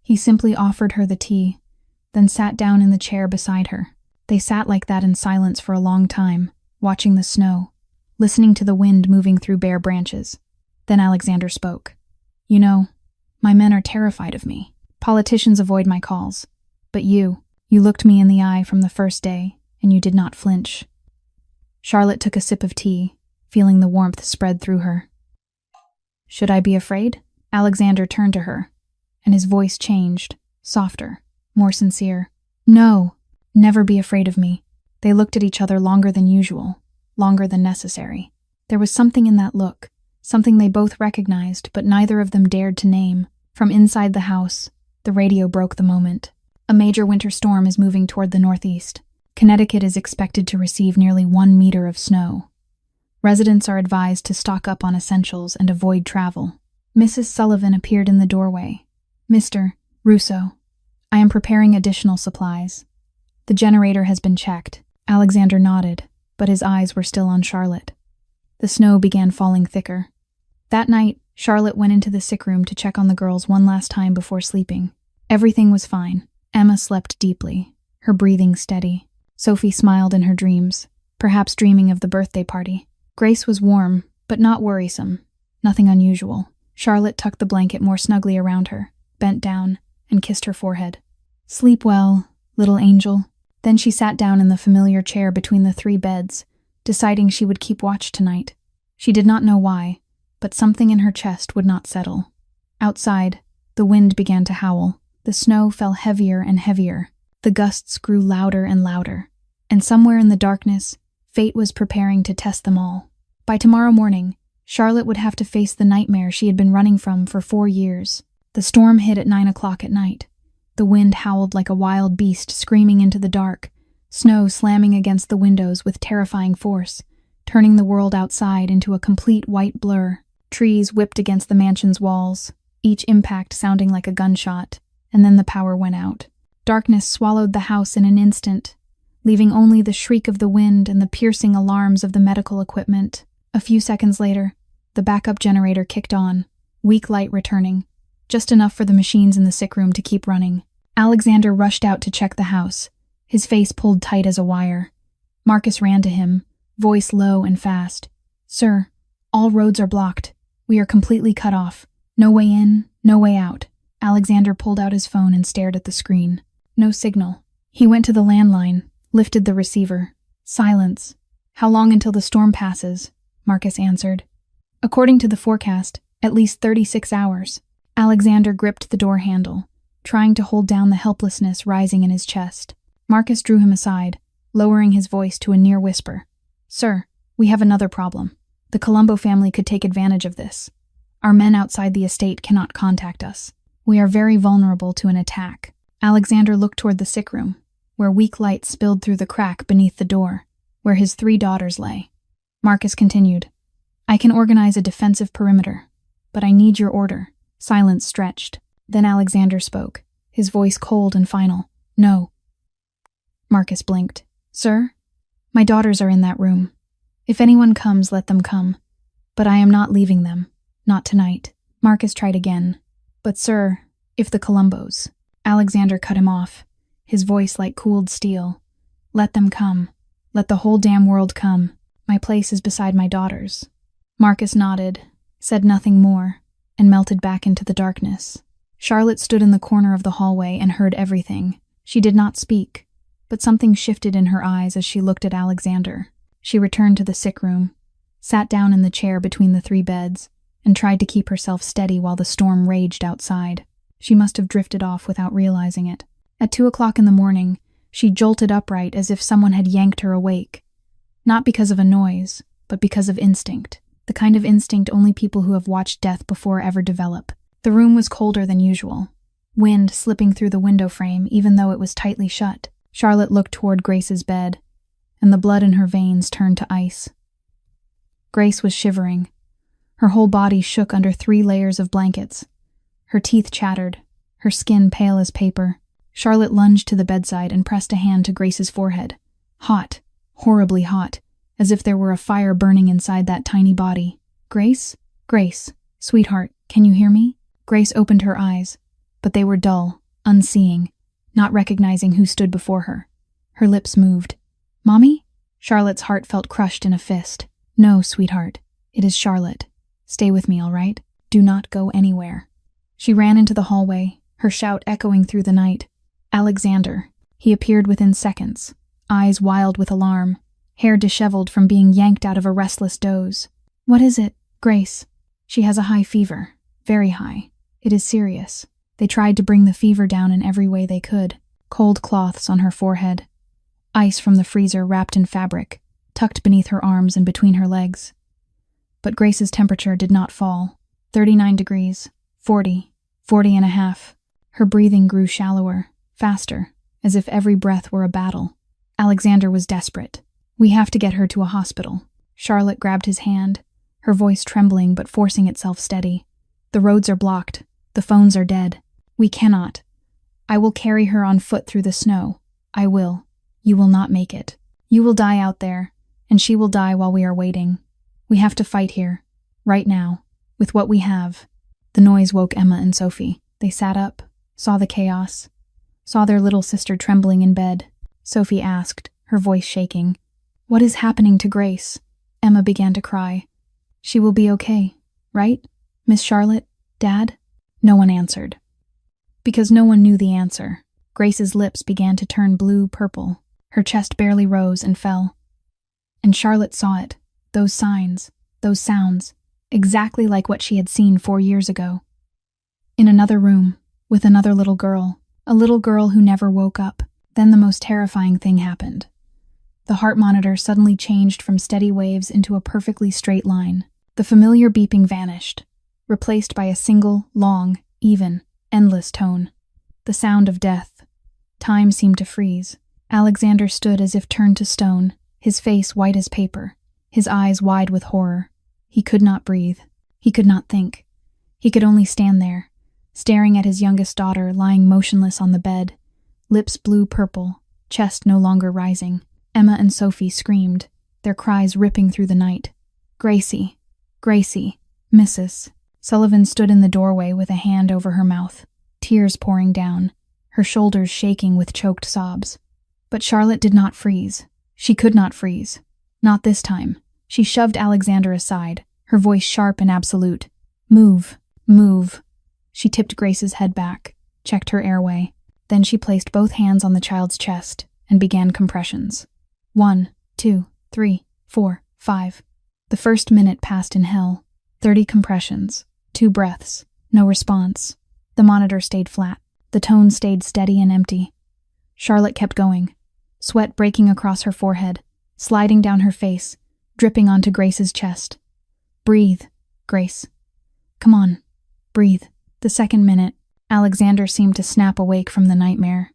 He simply offered her the tea, then sat down in the chair beside her. They sat like that in silence for a long time, watching the snow, listening to the wind moving through bare branches. Then Alexander spoke. "You know, my men are terrified of me. Politicians avoid my calls. But you looked me in the eye from the first day, and you did not flinch." Charlotte took a sip of tea, feeling the warmth spread through her. "Should I be afraid?" Alexander turned to her, and his voice changed, softer, more sincere. "No, never be afraid of me." They looked at each other longer than usual, longer than necessary. There was something in that look, something they both recognized, but neither of them dared to name. From inside the house, the radio broke the moment. A major winter storm is moving toward the northeast. Connecticut is expected to receive nearly 1 meter of snow. Residents are advised to stock up on essentials and avoid travel. Mrs. Sullivan appeared in the doorway. "Mr. Russo, I am preparing additional supplies. The generator has been checked." Alexander nodded, but his eyes were still on Charlotte. The snow began falling thicker. That night, Charlotte went into the sick room to check on the girls one last time before sleeping. Everything was fine. Emma slept deeply, her breathing steady. Sophie smiled in her dreams, perhaps dreaming of the birthday party. Grace was warm, but not worrisome. Nothing unusual. Charlotte tucked the blanket more snugly around her, bent down, and kissed her forehead. "Sleep well, little angel." Then she sat down in the familiar chair between the 3 beds, deciding she would keep watch tonight. She did not know why, but something in her chest would not settle. Outside, the wind began to howl. The snow fell heavier and heavier. The gusts grew louder and louder. And somewhere in the darkness, fate was preparing to test them all. By tomorrow morning, Charlotte would have to face the nightmare she had been running from for 4 years. The storm hit at 9 o'clock at night. The wind howled like a wild beast screaming into the dark, snow slamming against the windows with terrifying force, turning the world outside into a complete white blur. Trees whipped against the mansion's walls, each impact sounding like a gunshot, and then the power went out. Darkness swallowed the house in an instant, leaving only the shriek of the wind and the piercing alarms of the medical equipment. A few seconds later, the backup generator kicked on, weak light returning, just enough for the machines in the sick room to keep running. Alexander rushed out to check the house, his face pulled tight as a wire. Marcus ran to him, voice low and fast. "Sir, all roads are blocked. We are completely cut off. No way in, no way out." Alexander pulled out his phone and stared at the screen. No signal. He went to the landline, lifted the receiver. Silence. "How long until the storm passes?" Marcus answered. "According to the forecast, at least 36 hours. Alexander gripped the door handle, trying to hold down the helplessness rising in his chest. Marcus drew him aside, lowering his voice to a near whisper. "Sir, we have another problem. The Colombo family could take advantage of this. Our men outside the estate cannot contact us. We are very vulnerable to an attack." Alexander looked toward the sick room, where weak light spilled through the crack beneath the door, where his 3 daughters lay. Marcus continued, "I can organize a defensive perimeter, but I need your order." Silence stretched. Then Alexander spoke, his voice cold and final. "No." Marcus blinked. "Sir, my daughters are in that room. If anyone comes, let them come. But I am not leaving them. Not tonight." Marcus tried again. "But sir, if the Colombos..." Alexander cut him off, his voice like cooled steel. "Let them come. Let the whole damn world come. My place is beside my daughters." Marcus nodded, said nothing more, and melted back into the darkness. Charlotte stood in the corner of the hallway and heard everything. She did not speak, but something shifted in her eyes as she looked at Alexander. She returned to the sick room, sat down in the chair between the 3 beds, and tried to keep herself steady while the storm raged outside. She must have drifted off without realizing it. At 2 o'clock in the morning, she jolted upright as if someone had yanked her awake. Not because of a noise, but because of instinct. The kind of instinct only people who have watched death before ever develop. The room was colder than usual, wind slipping through the window frame even though it was tightly shut. Charlotte looked toward Grace's bed, and the blood in her veins turned to ice. Grace was shivering. Her whole body shook under 3 layers of blankets. Her teeth chattered, her skin pale as paper. Charlotte lunged to the bedside and pressed a hand to Grace's forehead. Hot, horribly hot, as if there were a fire burning inside that tiny body. "Grace? Grace, sweetheart, can you hear me?" Grace opened her eyes, but they were dull, unseeing, not recognizing who stood before her. Her lips moved. "Mommy?" Charlotte's heart felt crushed in a fist. "No, sweetheart. It is Charlotte. Stay with me, all right? Do not go anywhere." She ran into the hallway, her shout echoing through the night. Alexander. He appeared within seconds, eyes wild with alarm, hair disheveled from being yanked out of a restless doze. "What is it, Grace?" "She has a high fever. Very high. It is serious." They tried to bring the fever down in every way they could. Cold cloths on her forehead. Ice from the freezer wrapped in fabric, tucked beneath her arms and between her legs. But Grace's temperature did not fall. 39 degrees, 40, 40 and a half. Her breathing grew shallower, faster, as if every breath were a battle. Alexander was desperate. "We have to get her to a hospital." Charlotte grabbed his hand, her voice trembling but forcing itself steady. "The roads are blocked. The phones are dead. We cannot. I will carry her on foot through the snow. I will. You will not make it. You will die out there, and she will die while we are waiting. We have to fight here. Right now. With what we have. The noise woke Emma and Sophie. They sat up, saw the chaos, saw their little sister trembling in bed. Sophie asked, her voice shaking, "What is happening to Grace?" Emma began to cry. "She will be okay, right? Miss Charlotte? Dad?" No one answered. Because no one knew the answer. Grace's lips began to turn blue-purple. Her chest barely rose and fell. And Charlotte saw it. Those signs, those sounds, exactly like what she had seen 4 years ago. In another room, with another little girl, a little girl who never woke up. Then the most terrifying thing happened. The heart monitor suddenly changed from steady waves into a perfectly straight line. The familiar beeping vanished, replaced by a single, long, even, endless tone. The sound of death. Time seemed to freeze. Alexander stood as if turned to stone, his face white as paper, his eyes wide with horror. He could not breathe. He could not think. He could only stand there, staring at his youngest daughter lying motionless on the bed, lips blue-purple, chest no longer rising. Emma and Sophie screamed, their cries ripping through the night. "Gracie! Gracie! Mrs." Sullivan stood in the doorway with a hand over her mouth, tears pouring down, her shoulders shaking with choked sobs. But Charlotte did not freeze. She could not freeze. Not this time. She shoved Alexander aside, her voice sharp and absolute. "Move. Move." She tipped Grace's head back, checked her airway. Then she placed both hands on the child's chest and began compressions. 1, 2, 3, 4, 5. The first minute passed in hell. 30 compressions, 2 breaths, no response. The monitor stayed flat. The tone stayed steady and empty. Charlotte kept going, sweat breaking across her forehead, sliding down her face, dripping onto Grace's chest. "Breathe, Grace. Come on, breathe." The second minute, Alexander seemed to snap awake from the nightmare.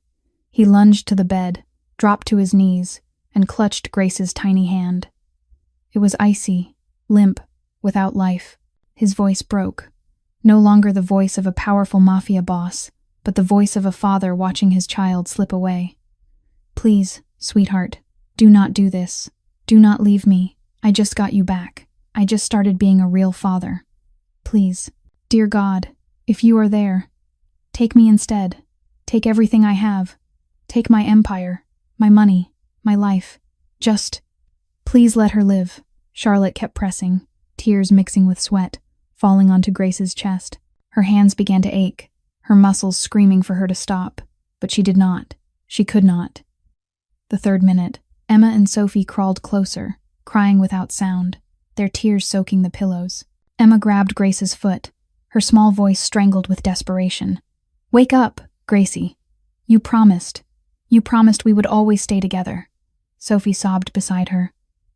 He lunged to the bed, dropped to his knees, and clutched Grace's tiny hand. It was icy, limp, without life. His voice broke. No longer the voice of a powerful Mafia boss, but the voice of a father watching his child slip away. "Please, sweetheart, do not do this. Do not leave me. I just got you back. I just started being a real father. Please, dear God, if you are there, take me instead. Take everything I have. Take my empire, my money, my life. Just, please let her live." Charlotte kept pressing, tears mixing with sweat, falling onto Grace's chest. Her hands began to ache, her muscles screaming for her to stop, but she did not. She could not. The third minute, Emma and Sophie crawled closer, crying without sound, their tears soaking the pillows. Emma grabbed Grace's foot, her small voice strangled with desperation. "Wake up, Gracie. You promised. You promised we would always stay together." Sophie sobbed beside her.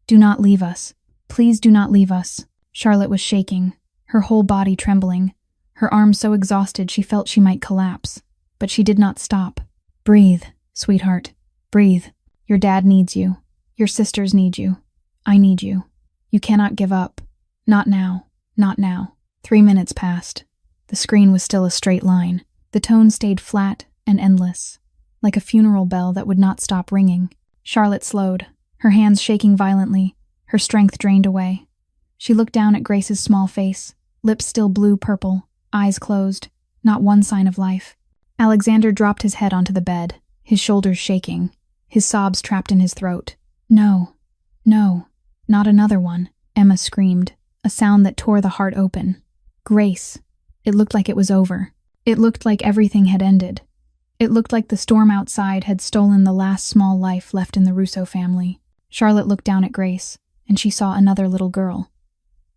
"Do not leave us. Please do not leave us." Charlotte was shaking, her whole body trembling, her arms so exhausted she felt she might collapse. But she did not stop. "Breathe, sweetheart. Breathe. Your dad needs you. Your sisters need you. I need you. You cannot give up. Not now. Not now." 3 minutes passed. The screen was still a straight line. The tone stayed flat and endless, like a funeral bell that would not stop ringing. Charlotte slowed, her hands shaking violently, her strength drained away. She looked down at Grace's small face, lips still blue-purple, eyes closed, not one sign of life. Alexander dropped his head onto the bed, his shoulders shaking, his sobs trapped in his throat. "No, no, not another one," Emma screamed, a sound that tore the heart open. Grace. It looked like it was over. It looked like everything had ended. It looked like the storm outside had stolen the last small life left in the Russo family. Charlotte looked down at Grace, and she saw another little girl.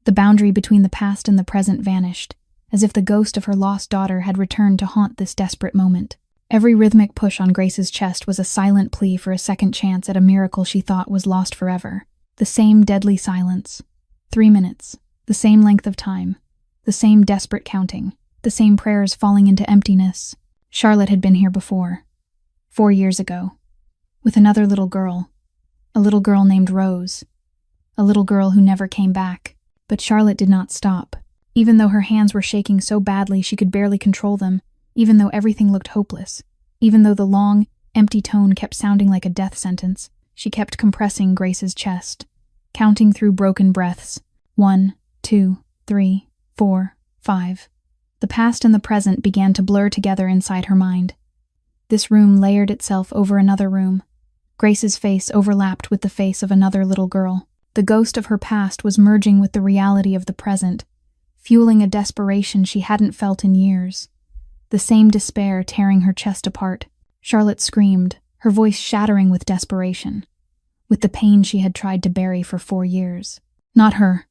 The boundary between the past and the present vanished, as if the ghost of her lost daughter had returned to haunt this desperate moment. Every rhythmic push on Grace's chest was a silent plea for a second chance at a miracle she thought was lost forever. The same deadly silence. 3 minutes. The same length of time. The same desperate counting. The same prayers falling into emptiness. Charlotte had been here before. 4 years ago. With another little girl. A little girl named Rose. A little girl who never came back. But Charlotte did not stop. Even though her hands were shaking so badly she could barely control them, even though everything looked hopeless, even though the long, empty tone kept sounding like a death sentence, she kept compressing Grace's chest, counting through broken breaths. 1, 2, 3, 4, 5. The past and the present began to blur together inside her mind. This room layered itself over another room. Grace's face overlapped with the face of another little girl. The ghost of her past was merging with the reality of the present, fueling a desperation she hadn't felt in years. The same despair tearing her chest apart. Charlotte screamed, her voice shattering with desperation, with the pain she had tried to bury for 4 years. Not her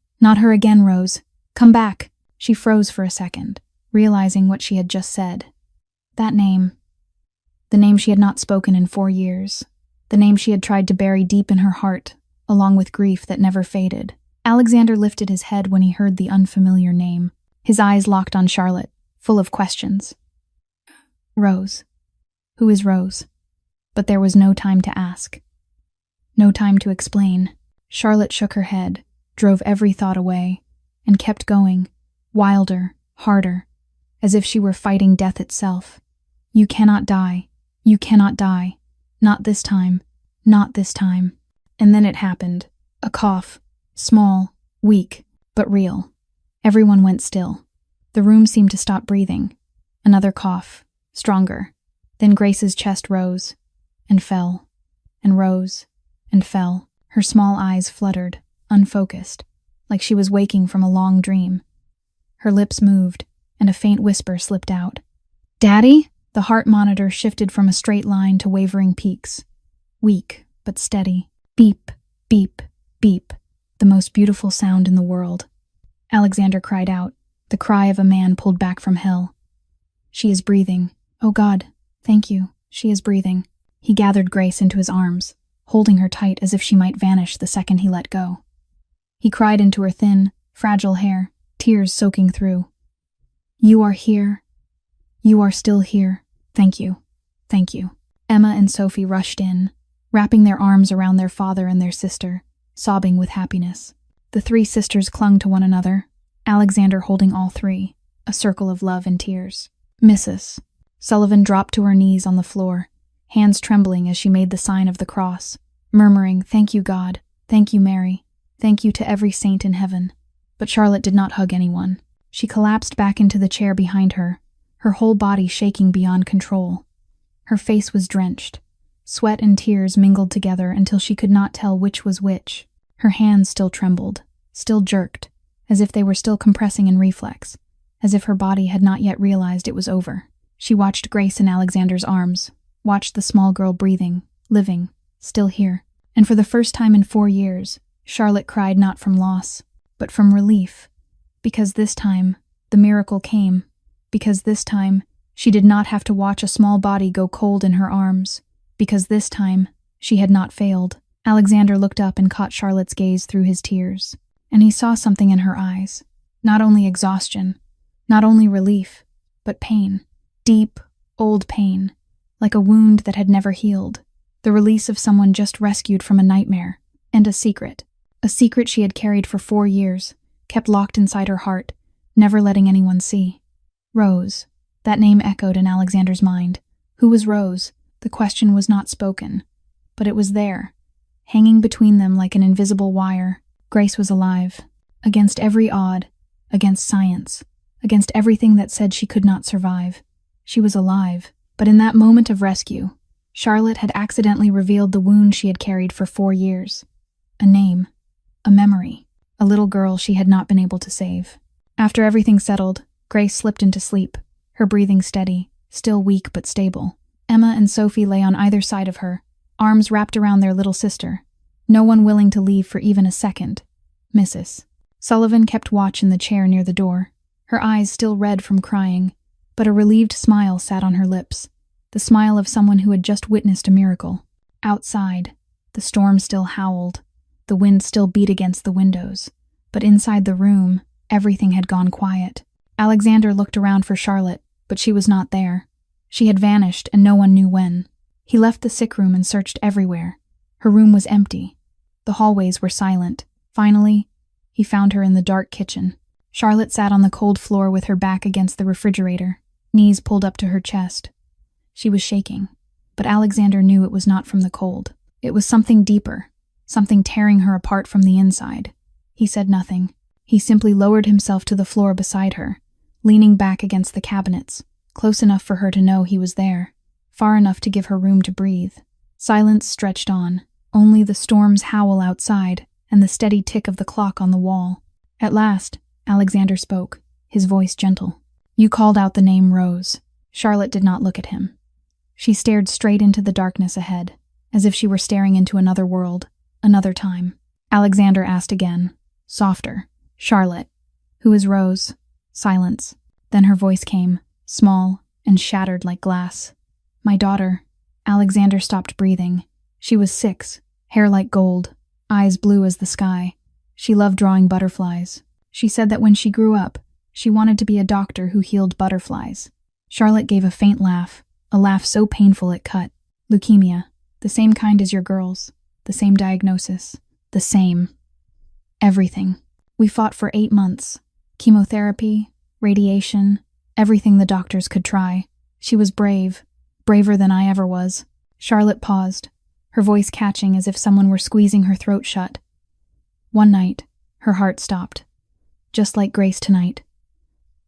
again, Rose. Come back. She froze for a second, realizing what she had just said. That name. The name she had not spoken in 4 years. The name she had tried to bury deep in her heart, along with grief that never faded. Alexander lifted his head when he heard the unfamiliar name. His eyes locked on Charlotte, full of questions. Rose. Who is Rose? But there was no time to ask. No time to explain. Charlotte shook her head, drove every thought away, and kept going, wilder, harder, as if she were fighting death itself. You cannot die. You cannot die. Not this time. Not this time. And then it happened. A cough. Small, weak, but real. Everyone went still. The room seemed to stop breathing. Another cough. Stronger. Then Grace's chest rose, and fell, and rose, and fell. Her small eyes fluttered, unfocused, like she was waking from a long dream. Her lips moved, and a faint whisper slipped out. Daddy? The heart monitor shifted from a straight line to wavering peaks. Weak, but steady. Beep, beep, beep. The most beautiful sound in the world. Alexander cried out, the cry of a man pulled back from hell. She is breathing. Oh God, thank you. She is breathing. He gathered Grace into his arms, holding her tight as if she might vanish the second he let go. He cried into her thin, fragile hair, tears soaking through. You are here. You are still here. Thank you. Thank you. Emma and Sophie rushed in, wrapping their arms around their father and their sister, sobbing with happiness. The 3 sisters clung to one another, Alexander holding all 3, a circle of love and tears. Mrs. Sullivan dropped to her knees on the floor, hands trembling as she made the sign of the cross, murmuring, Thank you, God. Thank you, Mary. Thank you to every saint in heaven. But Charlotte did not hug anyone. She collapsed back into the chair behind her, her whole body shaking beyond control. Her face was drenched. Sweat and tears mingled together until she could not tell which was which. Her hands still trembled, still jerked, as if they were still compressing in reflex, as if her body had not yet realized it was over. She watched Grace in Alexander's arms, watched the small girl breathing, living, still here. And for the first time in 4 years, Charlotte cried not from loss, but from relief. Because this time, the miracle came. Because this time, she did not have to watch a small body go cold in her arms. Because this time, she had not failed. Alexander looked up and caught Charlotte's gaze through his tears, and he saw something in her eyes. Not only exhaustion, not only relief, but pain. Deep, old pain, like a wound that had never healed. The release of someone just rescued from a nightmare, and a secret she had carried for 4 years, kept locked inside her heart, never letting anyone see. Rose. That name echoed in Alexander's mind. Who was Rose? The question was not spoken, but it was there, hanging between them like an invisible wire. Grace was alive, against every odd, against science, against everything that said she could not survive. She was alive, but in that moment of rescue, Charlotte had accidentally revealed the wound she had carried for 4 years. A name, a memory, a little girl she had not been able to save. After everything settled, Grace slipped into sleep, her breathing steady, still weak but stable. Emma and Sophie lay on either side of her, arms wrapped around their little sister, no one willing to leave for even a second. Mrs. Sullivan kept watch in the chair near the door, her eyes still red from crying, but a relieved smile sat on her lips, the smile of someone who had just witnessed a miracle. Outside, the storm still howled, the wind still beat against the windows, but inside the room, everything had gone quiet. Alexander looked around for Charlotte, but she was not there. She had vanished, and no one knew when. He left the sick room and searched everywhere. Her room was empty. The hallways were silent. Finally, he found her in the dark kitchen. Charlotte sat on the cold floor with her back against the refrigerator, knees pulled up to her chest. She was shaking, but Alexander knew it was not from the cold. It was something deeper, something tearing her apart from the inside. He said nothing. He simply lowered himself to the floor beside her, leaning back against the cabinets, close enough for her to know he was there, far enough to give her room to breathe. Silence stretched on, only the storm's howl outside and the steady tick of the clock on the wall. At last, Alexander spoke, his voice gentle. "You called out the name Rose." Charlotte did not look at him. She stared straight into the darkness ahead, as if she were staring into another world, another time. Alexander asked again, softer, "Charlotte, who is Rose?" Silence. Then her voice came, small and shattered like glass. "My daughter." Alexander stopped breathing. She was 6, hair like gold, eyes blue as the sky. She loved drawing butterflies. She said that when she grew up, she wanted to be a doctor who healed butterflies. Charlotte gave a faint laugh, a laugh so painful it cut. "Leukemia, the same kind as your girls, the same diagnosis, the same. Everything. We fought for 8 months. Chemotherapy, radiation, everything the doctors could try. She was brave, braver than I ever was." Charlotte paused, her voice catching as if someone were squeezing her throat shut. One night, her heart stopped, just like Grace tonight.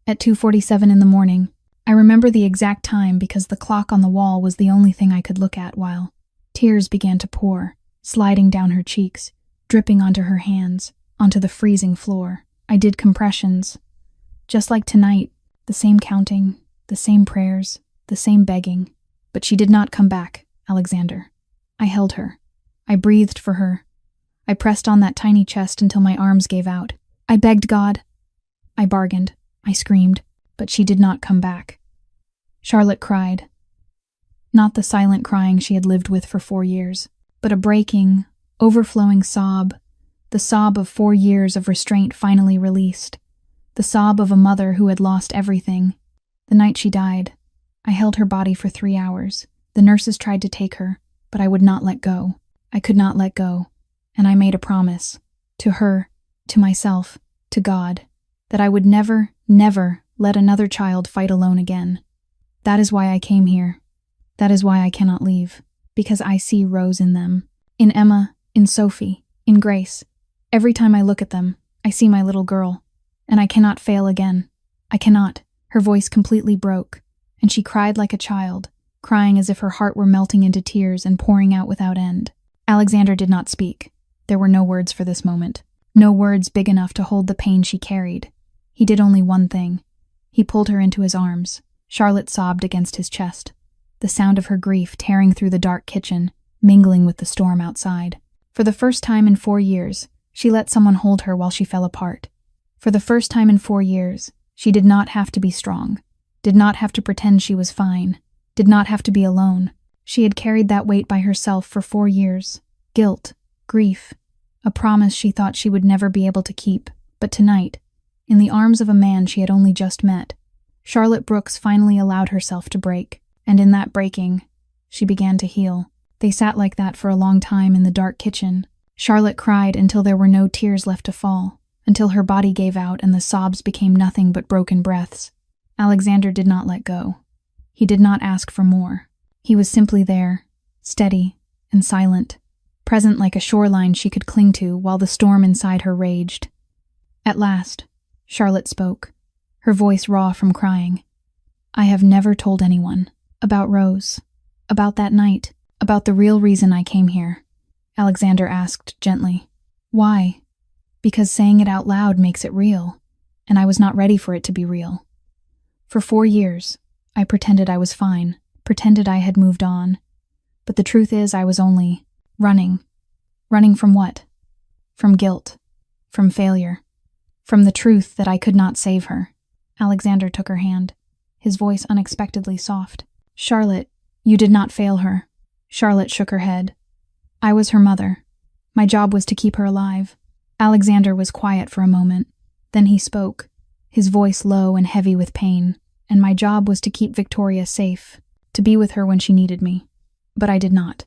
At 2:47 in the morning, I remember the exact time because the clock on the wall was the only thing I could look at while tears began to pour, sliding down her cheeks, dripping onto her hands, onto the freezing floor. I did compressions. Just like tonight, the same counting, the same prayers, the same begging. But she did not come back, Alexander. I held her. I breathed for her. I pressed on that tiny chest until my arms gave out. I begged God. I bargained. I screamed. But she did not come back. Charlotte cried. Not the silent crying she had lived with for 4 years, but a breaking, overflowing sob, the sob of 4 years of restraint finally released, the sob of a mother who had lost everything. The night she died, I held her body for 3 hours. The nurses tried to take her, but I would not let go. I could not let go, and I made a promise, to her, to myself, to God, that I would never, never let another child fight alone again. That is why I came here. That is why I cannot leave, because I see Rose in them, in Emma, in Sophie, in Grace. Every time I look at them, I see my little girl, and I cannot fail again. I cannot. Her voice completely broke, and she cried like a child, crying as if her heart were melting into tears and pouring out without end. Alexander did not speak. There were no words for this moment, no words big enough to hold the pain she carried. He did only one thing. He pulled her into his arms. Charlotte sobbed against his chest, the sound of her grief tearing through the dark kitchen, mingling with the storm outside. For the first time in 4 years, she let someone hold her while she fell apart. For the first time in 4 years, she did not have to be strong, did not have to pretend she was fine, did not have to be alone. She had carried that weight by herself for 4 years. Guilt, grief, a promise she thought she would never be able to keep. But tonight, in the arms of a man she had only just met, Charlotte Brooks finally allowed herself to break, and in that breaking, she began to heal. They sat like that for a long time in the dark kitchen. Charlotte cried until there were no tears left to fall, until her body gave out and the sobs became nothing but broken breaths. Alexander did not let go. He did not ask for more. He was simply there, steady and silent, present like a shoreline she could cling to while the storm inside her raged. At last, Charlotte spoke, her voice raw from crying. "I have never told anyone about Rose, about that night, about the real reason I came here." Alexander asked gently. "Why?" "Because saying it out loud makes it real, and I was not ready for it to be real. For 4 years, I pretended I was fine, pretended I had moved on. But the truth is I was only running. Running from what? From guilt, from failure, from the truth that I could not save her." Alexander took her hand, his voice unexpectedly soft. "Charlotte, you did not fail her." Charlotte shook her head. "I was her mother. My job was to keep her alive." Alexander was quiet for a moment. Then he spoke, his voice low and heavy with pain. "And my job was to keep Victoria safe, to be with her when she needed me. But I did not.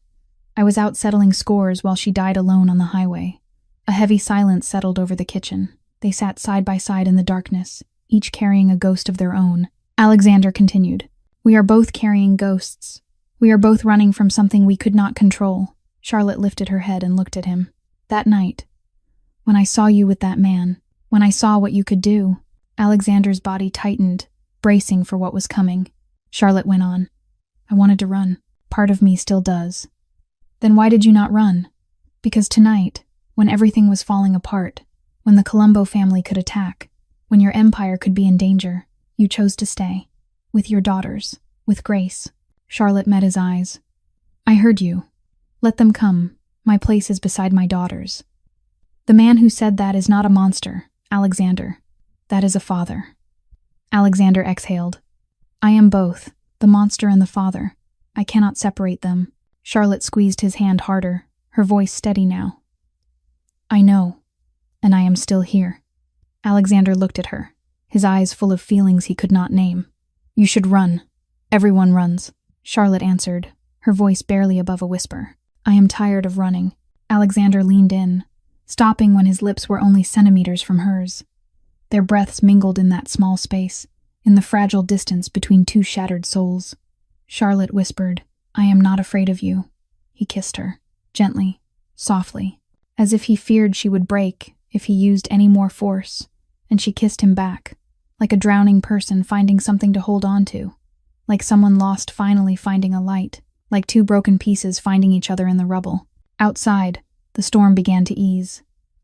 I was out settling scores while she died alone on the highway." A heavy silence settled over the kitchen. They sat side by side in the darkness, each carrying a ghost of their own. Alexander continued, "We are both carrying ghosts. We are both running from something we could not control." Charlotte lifted her head and looked at him. "That night, when I saw you with that man, When I saw what you could do, Alexander's body tightened, bracing for what was coming. Charlotte went on. I wanted to run. Part of me still does. Then why did you not run? Because tonight, when everything was falling apart, when the Colombo family could attack, when your empire could be in danger, you chose to stay. With your daughters. With Grace. Charlotte met his eyes. I heard you. Let them come. My place is beside my daughters. The man who said that is not a monster, Alexander. That is a father. Alexander exhaled. I am both, the monster and the father. I cannot separate them. Charlotte squeezed his hand harder, her voice steady now. I know, and I am still here. Alexander looked at her, his eyes full of feelings he could not name. You should run. Everyone runs. Charlotte answered, her voice barely above a whisper. I am tired of running. Alexander leaned in, stopping when his lips were only centimeters from hers. Their breaths mingled in that small space, in the fragile distance between two shattered souls. Charlotte whispered, I am not afraid of you. He kissed her, gently, softly, as if he feared she would break if he used any more force, and she kissed him back, like a drowning person finding something to hold on to, like someone lost finally finding a light, like two broken pieces finding each other in the rubble. Outside, the storm began to ease.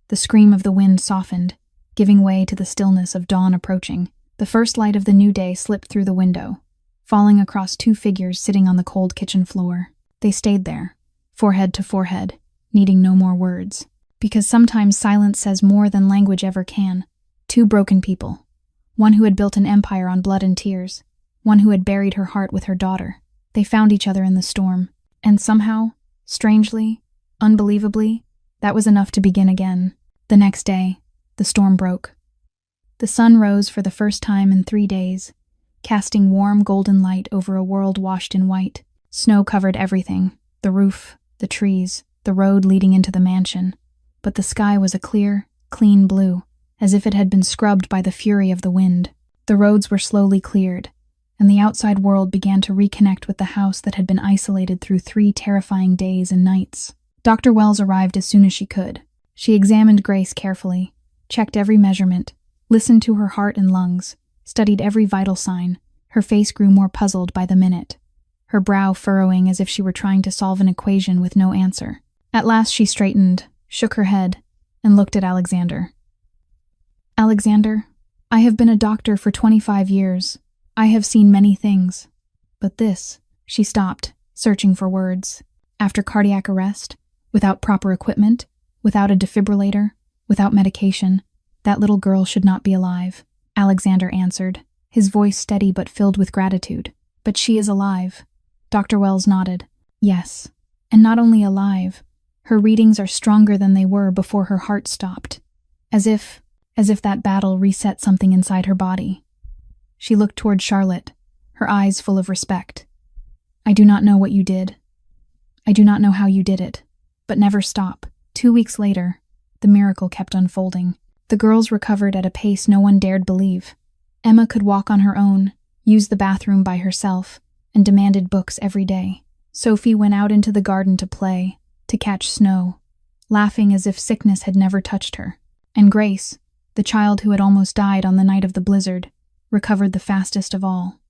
The scream of the wind softened, giving way to the stillness of dawn approaching. The first light of the new day slipped through the window, falling across two figures sitting on the cold kitchen floor. They stayed there, forehead to forehead, needing no more words. Because sometimes silence says more than language ever can. Two broken people. One who had built an empire on blood and tears. One who had buried her heart with her daughter. They found each other in the storm. And somehow, strangely, unbelievably, that was enough to begin again. The next day, the storm broke. The sun rose for the first time in 3 days, casting warm golden light over a world washed in white. Snow covered everything, the roof, the trees, the road leading into the mansion. But the sky was a clear, clean blue, as if it had been scrubbed by the fury of the wind. The roads were slowly cleared, and the outside world began to reconnect with the house that had been isolated through 3 terrifying days and nights. Dr. Wells arrived as soon as she could. She examined Grace carefully, checked every measurement, listened to her heart and lungs, studied every vital sign. Her face grew more puzzled by the minute, her brow furrowing as if she were trying to solve an equation with no answer. At last she straightened, shook her head, and looked at Alexander. Alexander, I have been a doctor for 25 years. I have seen many things. But this, she stopped, searching for words. After cardiac arrest, without proper equipment, without a defibrillator, without medication, that little girl should not be alive. Alexander answered, his voice steady but filled with gratitude. But she is alive. Dr. Wells nodded. Yes, and not only alive, her readings are stronger than they were before her heart stopped. As if that battle reset something inside her body. She looked toward Charlotte, her eyes full of respect. I do not know what you did. I do not know how you did it. But never stop. 2 weeks later, the miracle kept unfolding. The girls recovered at a pace no one dared believe. Emma could walk on her own, use the bathroom by herself, and demanded books every day. Sophie went out into the garden to play, to catch snow, laughing as if sickness had never touched her. And Grace, the child who had almost died on the night of the blizzard, recovered the fastest of all.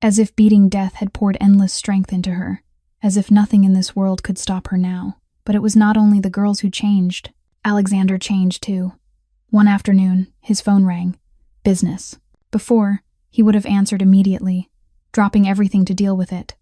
As if beating death had poured endless strength into her, as if nothing in this world could stop her now. But it was not only the girls who changed. Alexander changed too. One afternoon, his phone rang. Business. Before, he would have answered immediately, dropping everything to deal with it.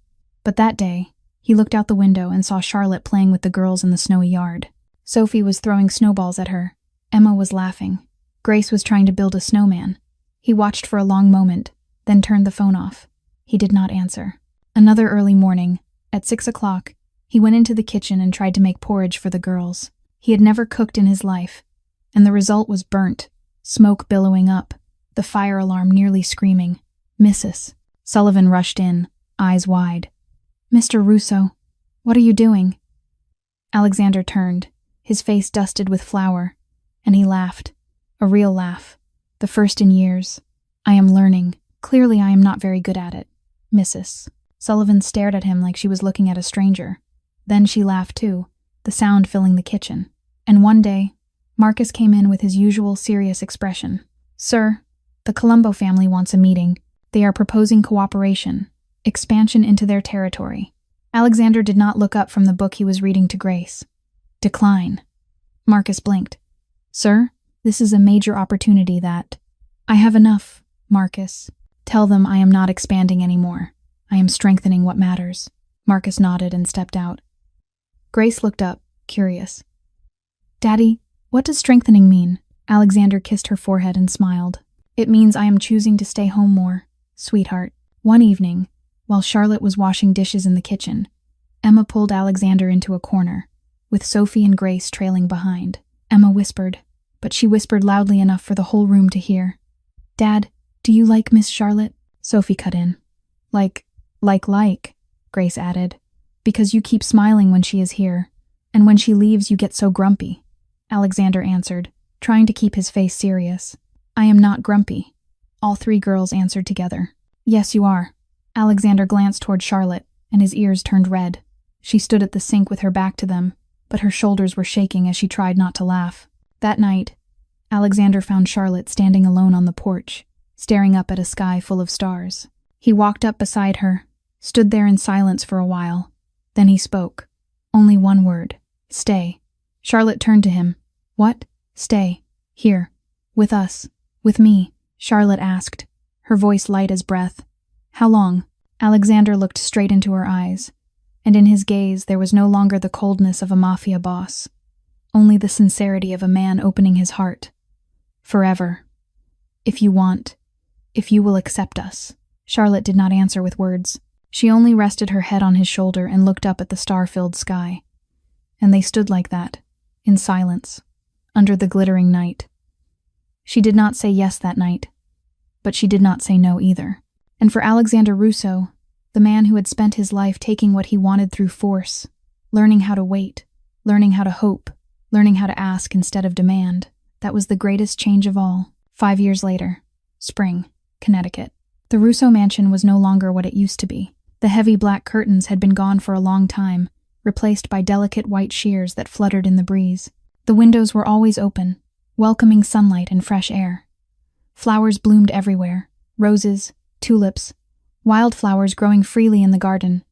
But that day, he looked out the window and saw Charlotte playing with the girls in the snowy yard. Sophie was throwing snowballs at her. Emma was laughing. Grace was trying to build a snowman. He watched for a long moment, then turned the phone off. He did not answer. Another early morning, at 6 o'clock, he went into the kitchen and tried to make porridge for the girls. He had never cooked in his life, and the result was burnt, smoke billowing up, the fire alarm nearly screaming. Mrs. Sullivan rushed in, eyes wide. Mr. Russo, what are you doing? Alexander turned, his face dusted with flour, and he laughed. A real laugh. The first in years. I am learning. Clearly I am not very good at it. Mrs. Sullivan stared at him like she was looking at a stranger. Then she laughed too, the sound filling the kitchen. And one day, Marcus came in with his usual serious expression. "Sir, the Colombo family wants a meeting. They are proposing cooperation, expansion into their territory." Alexander did not look up from the book he was reading to Grace. "Decline." Marcus blinked. "Sir, this is a major opportunity that—" "I have enough, Marcus. Tell them I am not expanding anymore. I am strengthening what matters." Marcus nodded and stepped out. Grace looked up, curious. "Daddy, what does strengthening mean?" Alexander kissed her forehead and smiled. "It means I am choosing to stay home more, sweetheart." One evening, while Charlotte was washing dishes in the kitchen, Emma pulled Alexander into a corner, with Sophie and Grace trailing behind. Emma whispered, but she whispered loudly enough for the whole room to hear. "Dad, do you like Miss Charlotte?" Sophie cut in. Like, Grace added. "Because you keep smiling when she is here, and when she leaves you get so grumpy," Alexander answered, trying to keep his face serious. "I am not grumpy." All three girls answered together. "Yes, you are." Alexander glanced toward Charlotte, and his ears turned red. She stood at the sink with her back to them, but her shoulders were shaking as she tried not to laugh. That night, Alexander found Charlotte standing alone on the porch, staring up at a sky full of stars. He walked up beside her, stood there in silence for a while. Then he spoke. Only one word. "Stay." Charlotte turned to him. "What?" "Stay. Here. With us. With me," Charlotte asked, her voice light as breath. "How long?" Alexander looked straight into her eyes, and in his gaze there was no longer the coldness of a Mafia boss, only the sincerity of a man opening his heart. "Forever. If you want. If you will accept us." Charlotte did not answer with words. She only rested her head on his shoulder and looked up at the star-filled sky. And they stood like that, in silence, under the glittering night. She did not say yes that night, but she did not say no either. And for Alexander Russo, the man who had spent his life taking what he wanted through force, learning how to wait, learning how to hope, learning how to ask instead of demand, that was the greatest change of all. 5 years later, spring, Connecticut. The Russo mansion was no longer what it used to be. The heavy black curtains had been gone for a long time, replaced by delicate white shears that fluttered in the breeze. The windows were always open, welcoming sunlight and fresh air. Flowers bloomed everywhere, roses, tulips, wildflowers growing freely in the garden,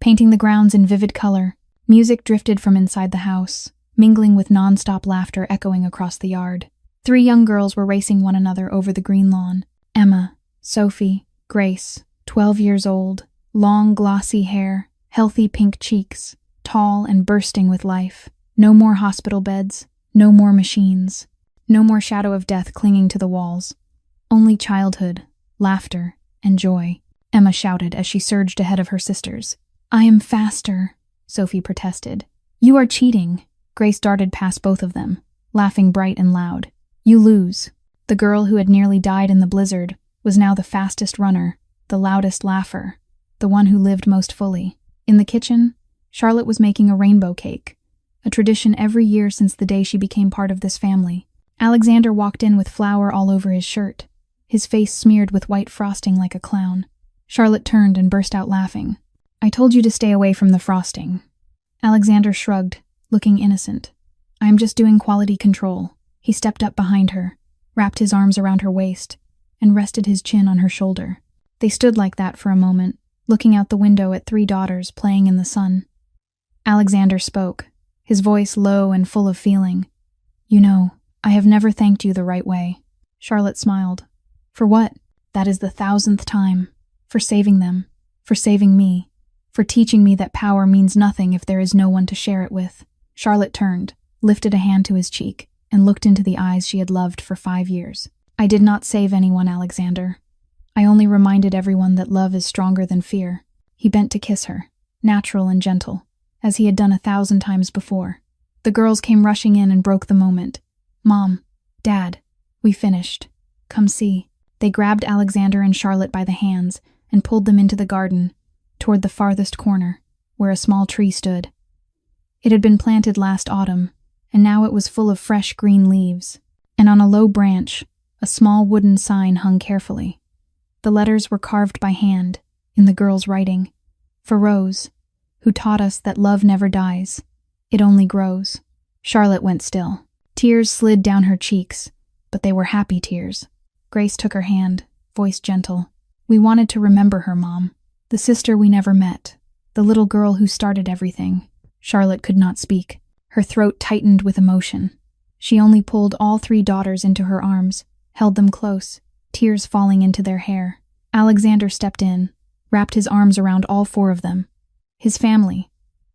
painting the grounds in vivid color. Music drifted from inside the house, mingling with non-stop laughter echoing across the yard. 3 young girls were racing one another over the green lawn. Emma, Sophie, Grace, 12 years old, long glossy hair, healthy pink cheeks, tall and bursting with life. No more hospital beds, no more machines, no more shadow of death clinging to the walls. Only childhood, laughter, and joy. Emma shouted as she surged ahead of her sisters. "I am faster," Sophie protested. "You are cheating." Grace darted past both of them, laughing bright and loud. "You lose." The girl who had nearly died in the blizzard was now the fastest runner, the loudest laugher, the one who lived most fully. In the kitchen, Charlotte was making a rainbow cake, a tradition every year since the day she became part of this family. Alexander walked in with flour all over his shirt, his face smeared with white frosting like a clown. Charlotte turned and burst out laughing. "I told you to stay away from the frosting." Alexander shrugged, looking innocent. "I am just doing quality control." He stepped up behind her, wrapped his arms around her waist, and rested his chin on her shoulder. They stood like that for a moment, looking out the window at 3 daughters playing in the sun. Alexander spoke, his voice low and full of feeling. "You know, I have never thanked you the right way." Charlotte smiled. "For what?" "That is the 1,000th time. For saving them. For saving me. For teaching me that power means nothing if there is no one to share it with." Charlotte turned, lifted a hand to his cheek, and looked into the eyes she had loved for 5 years. "I did not save anyone, Alexander. I only reminded everyone that love is stronger than fear." He bent to kiss her, natural and gentle, as he had done 1,000 times before. The girls came rushing in and broke the moment. "Mom, Dad, we finished. Come see." They grabbed Alexander and Charlotte by the hands and pulled them into the garden, toward the farthest corner, where a small tree stood. It had been planted last autumn, and now it was full of fresh green leaves, and on a low branch, a small wooden sign hung carefully. The letters were carved by hand, in the girl's writing, for Rose, who taught us that love never dies, it only grows. Charlotte went still. Tears slid down her cheeks, but they were happy tears. Grace took her hand, voice gentle. We wanted to remember her, Mom. The sister we never met. The little girl who started everything. Charlotte could not speak. Her throat tightened with emotion. She only pulled all 3 daughters into her arms, held them close, tears falling into their hair. Alexander stepped in, wrapped his arms around all 4 of them. His family,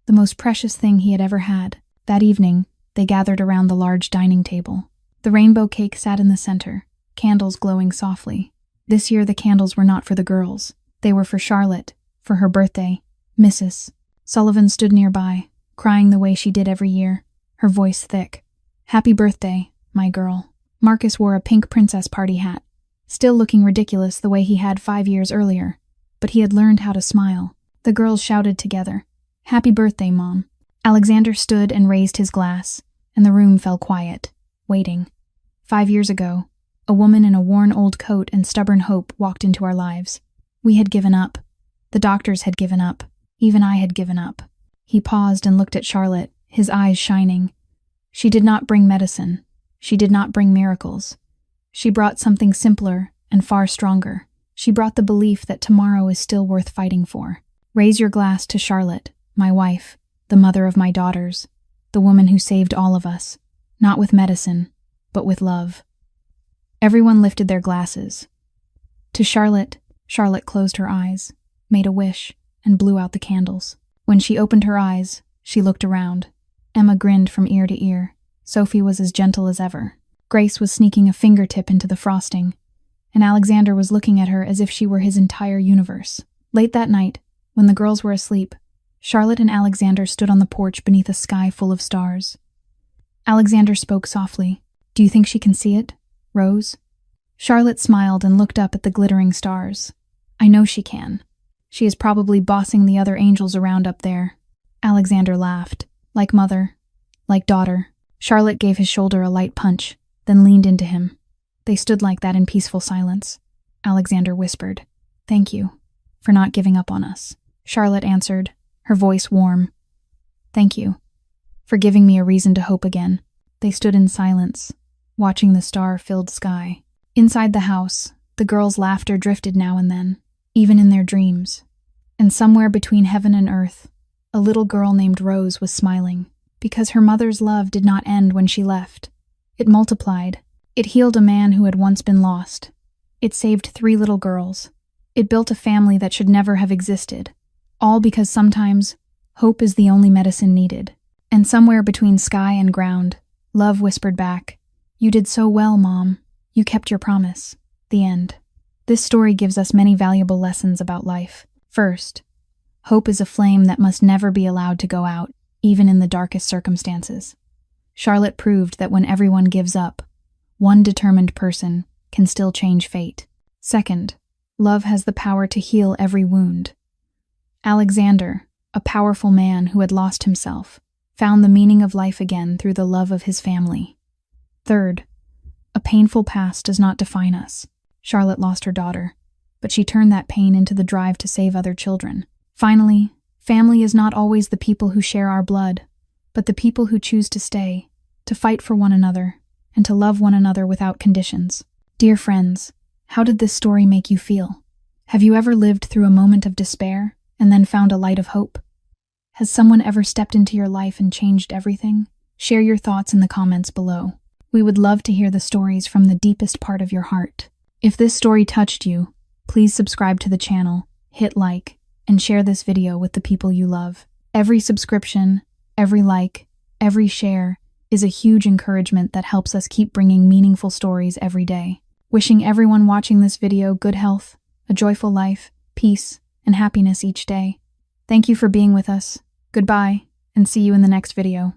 the most precious thing he had ever had. That evening, they gathered around the large dining table. The rainbow cake sat in the center, candles glowing softly. This year the candles were not for the girls. They were for Charlotte, for her birthday. Mrs. Sullivan stood nearby, crying the way she did every year, her voice thick. Happy birthday, my girl. Marcus wore a pink princess party hat, still looking ridiculous the way he had 5 years earlier, but he had learned how to smile. The girls shouted together, Happy birthday, Mom. Alexander stood and raised his glass, and the room fell quiet, waiting. 5 years ago, a woman in a worn old coat and stubborn hope walked into our lives. We had given up. The doctors had given up. Even I had given up. He paused and looked at Charlotte, his eyes shining. She did not bring medicine. She did not bring miracles. She brought something simpler and far stronger. She brought the belief that tomorrow is still worth fighting for. Raise your glass to Charlotte, my wife, the mother of my daughters, the woman who saved all of us, not with medicine, but with love. Everyone lifted their glasses. To Charlotte, Charlotte closed her eyes, made a wish, and blew out the candles. When she opened her eyes, she looked around. Emma grinned from ear to ear. Sophie was as gentle as ever. Grace was sneaking a fingertip into the frosting, and Alexander was looking at her as if she were his entire universe. Late that night, when the girls were asleep, Charlotte and Alexander stood on the porch beneath a sky full of stars. Alexander spoke softly. Do you think she can see it, Rose? Charlotte smiled and looked up at the glittering stars. I know she can. She is probably bossing the other angels around up there. Alexander laughed. Like mother, like daughter. Charlotte gave his shoulder a light punch, then leaned into him. They stood like that in peaceful silence. Alexander whispered, Thank you for not giving up on us. Charlotte answered, her voice warm. Thank you for giving me a reason to hope again. They stood in silence, watching the star-filled sky. Inside the house, the girls' laughter drifted now and then, even in their dreams. And somewhere between heaven and earth, a little girl named Rose was smiling, because her mother's love did not end when she left. It multiplied. It healed a man who had once been lost. It saved 3 little girls. It built a family that should never have existed. All because sometimes, hope is the only medicine needed. And somewhere between sky and ground, love whispered back, You did so well, Mom. You kept your promise. The end. This story gives us many valuable lessons about life. First, hope is a flame that must never be allowed to go out, even in the darkest circumstances. Charlotte proved that when everyone gives up, one determined person can still change fate. Second, love has the power to heal every wound. Alexander, a powerful man who had lost himself, found the meaning of life again through the love of his family. Third, a painful past does not define us. Charlotte lost her daughter, but she turned that pain into the drive to save other children. Finally, family is not always the people who share our blood, but the people who choose to stay, to fight for one another, and to love one another without conditions. Dear friends, how did this story make you feel? Have you ever lived through a moment of despair and then found a light of hope? Has someone ever stepped into your life and changed everything? Share your thoughts in the comments below. We would love to hear the stories from the deepest part of your heart. If this story touched you, please subscribe to the channel, hit like, and share this video with the people you love. Every subscription, every like, every share is a huge encouragement that helps us keep bringing meaningful stories every day. Wishing everyone watching this video good health, a joyful life, peace, and happiness each day. Thank you for being with us. Goodbye, and see you in the next video.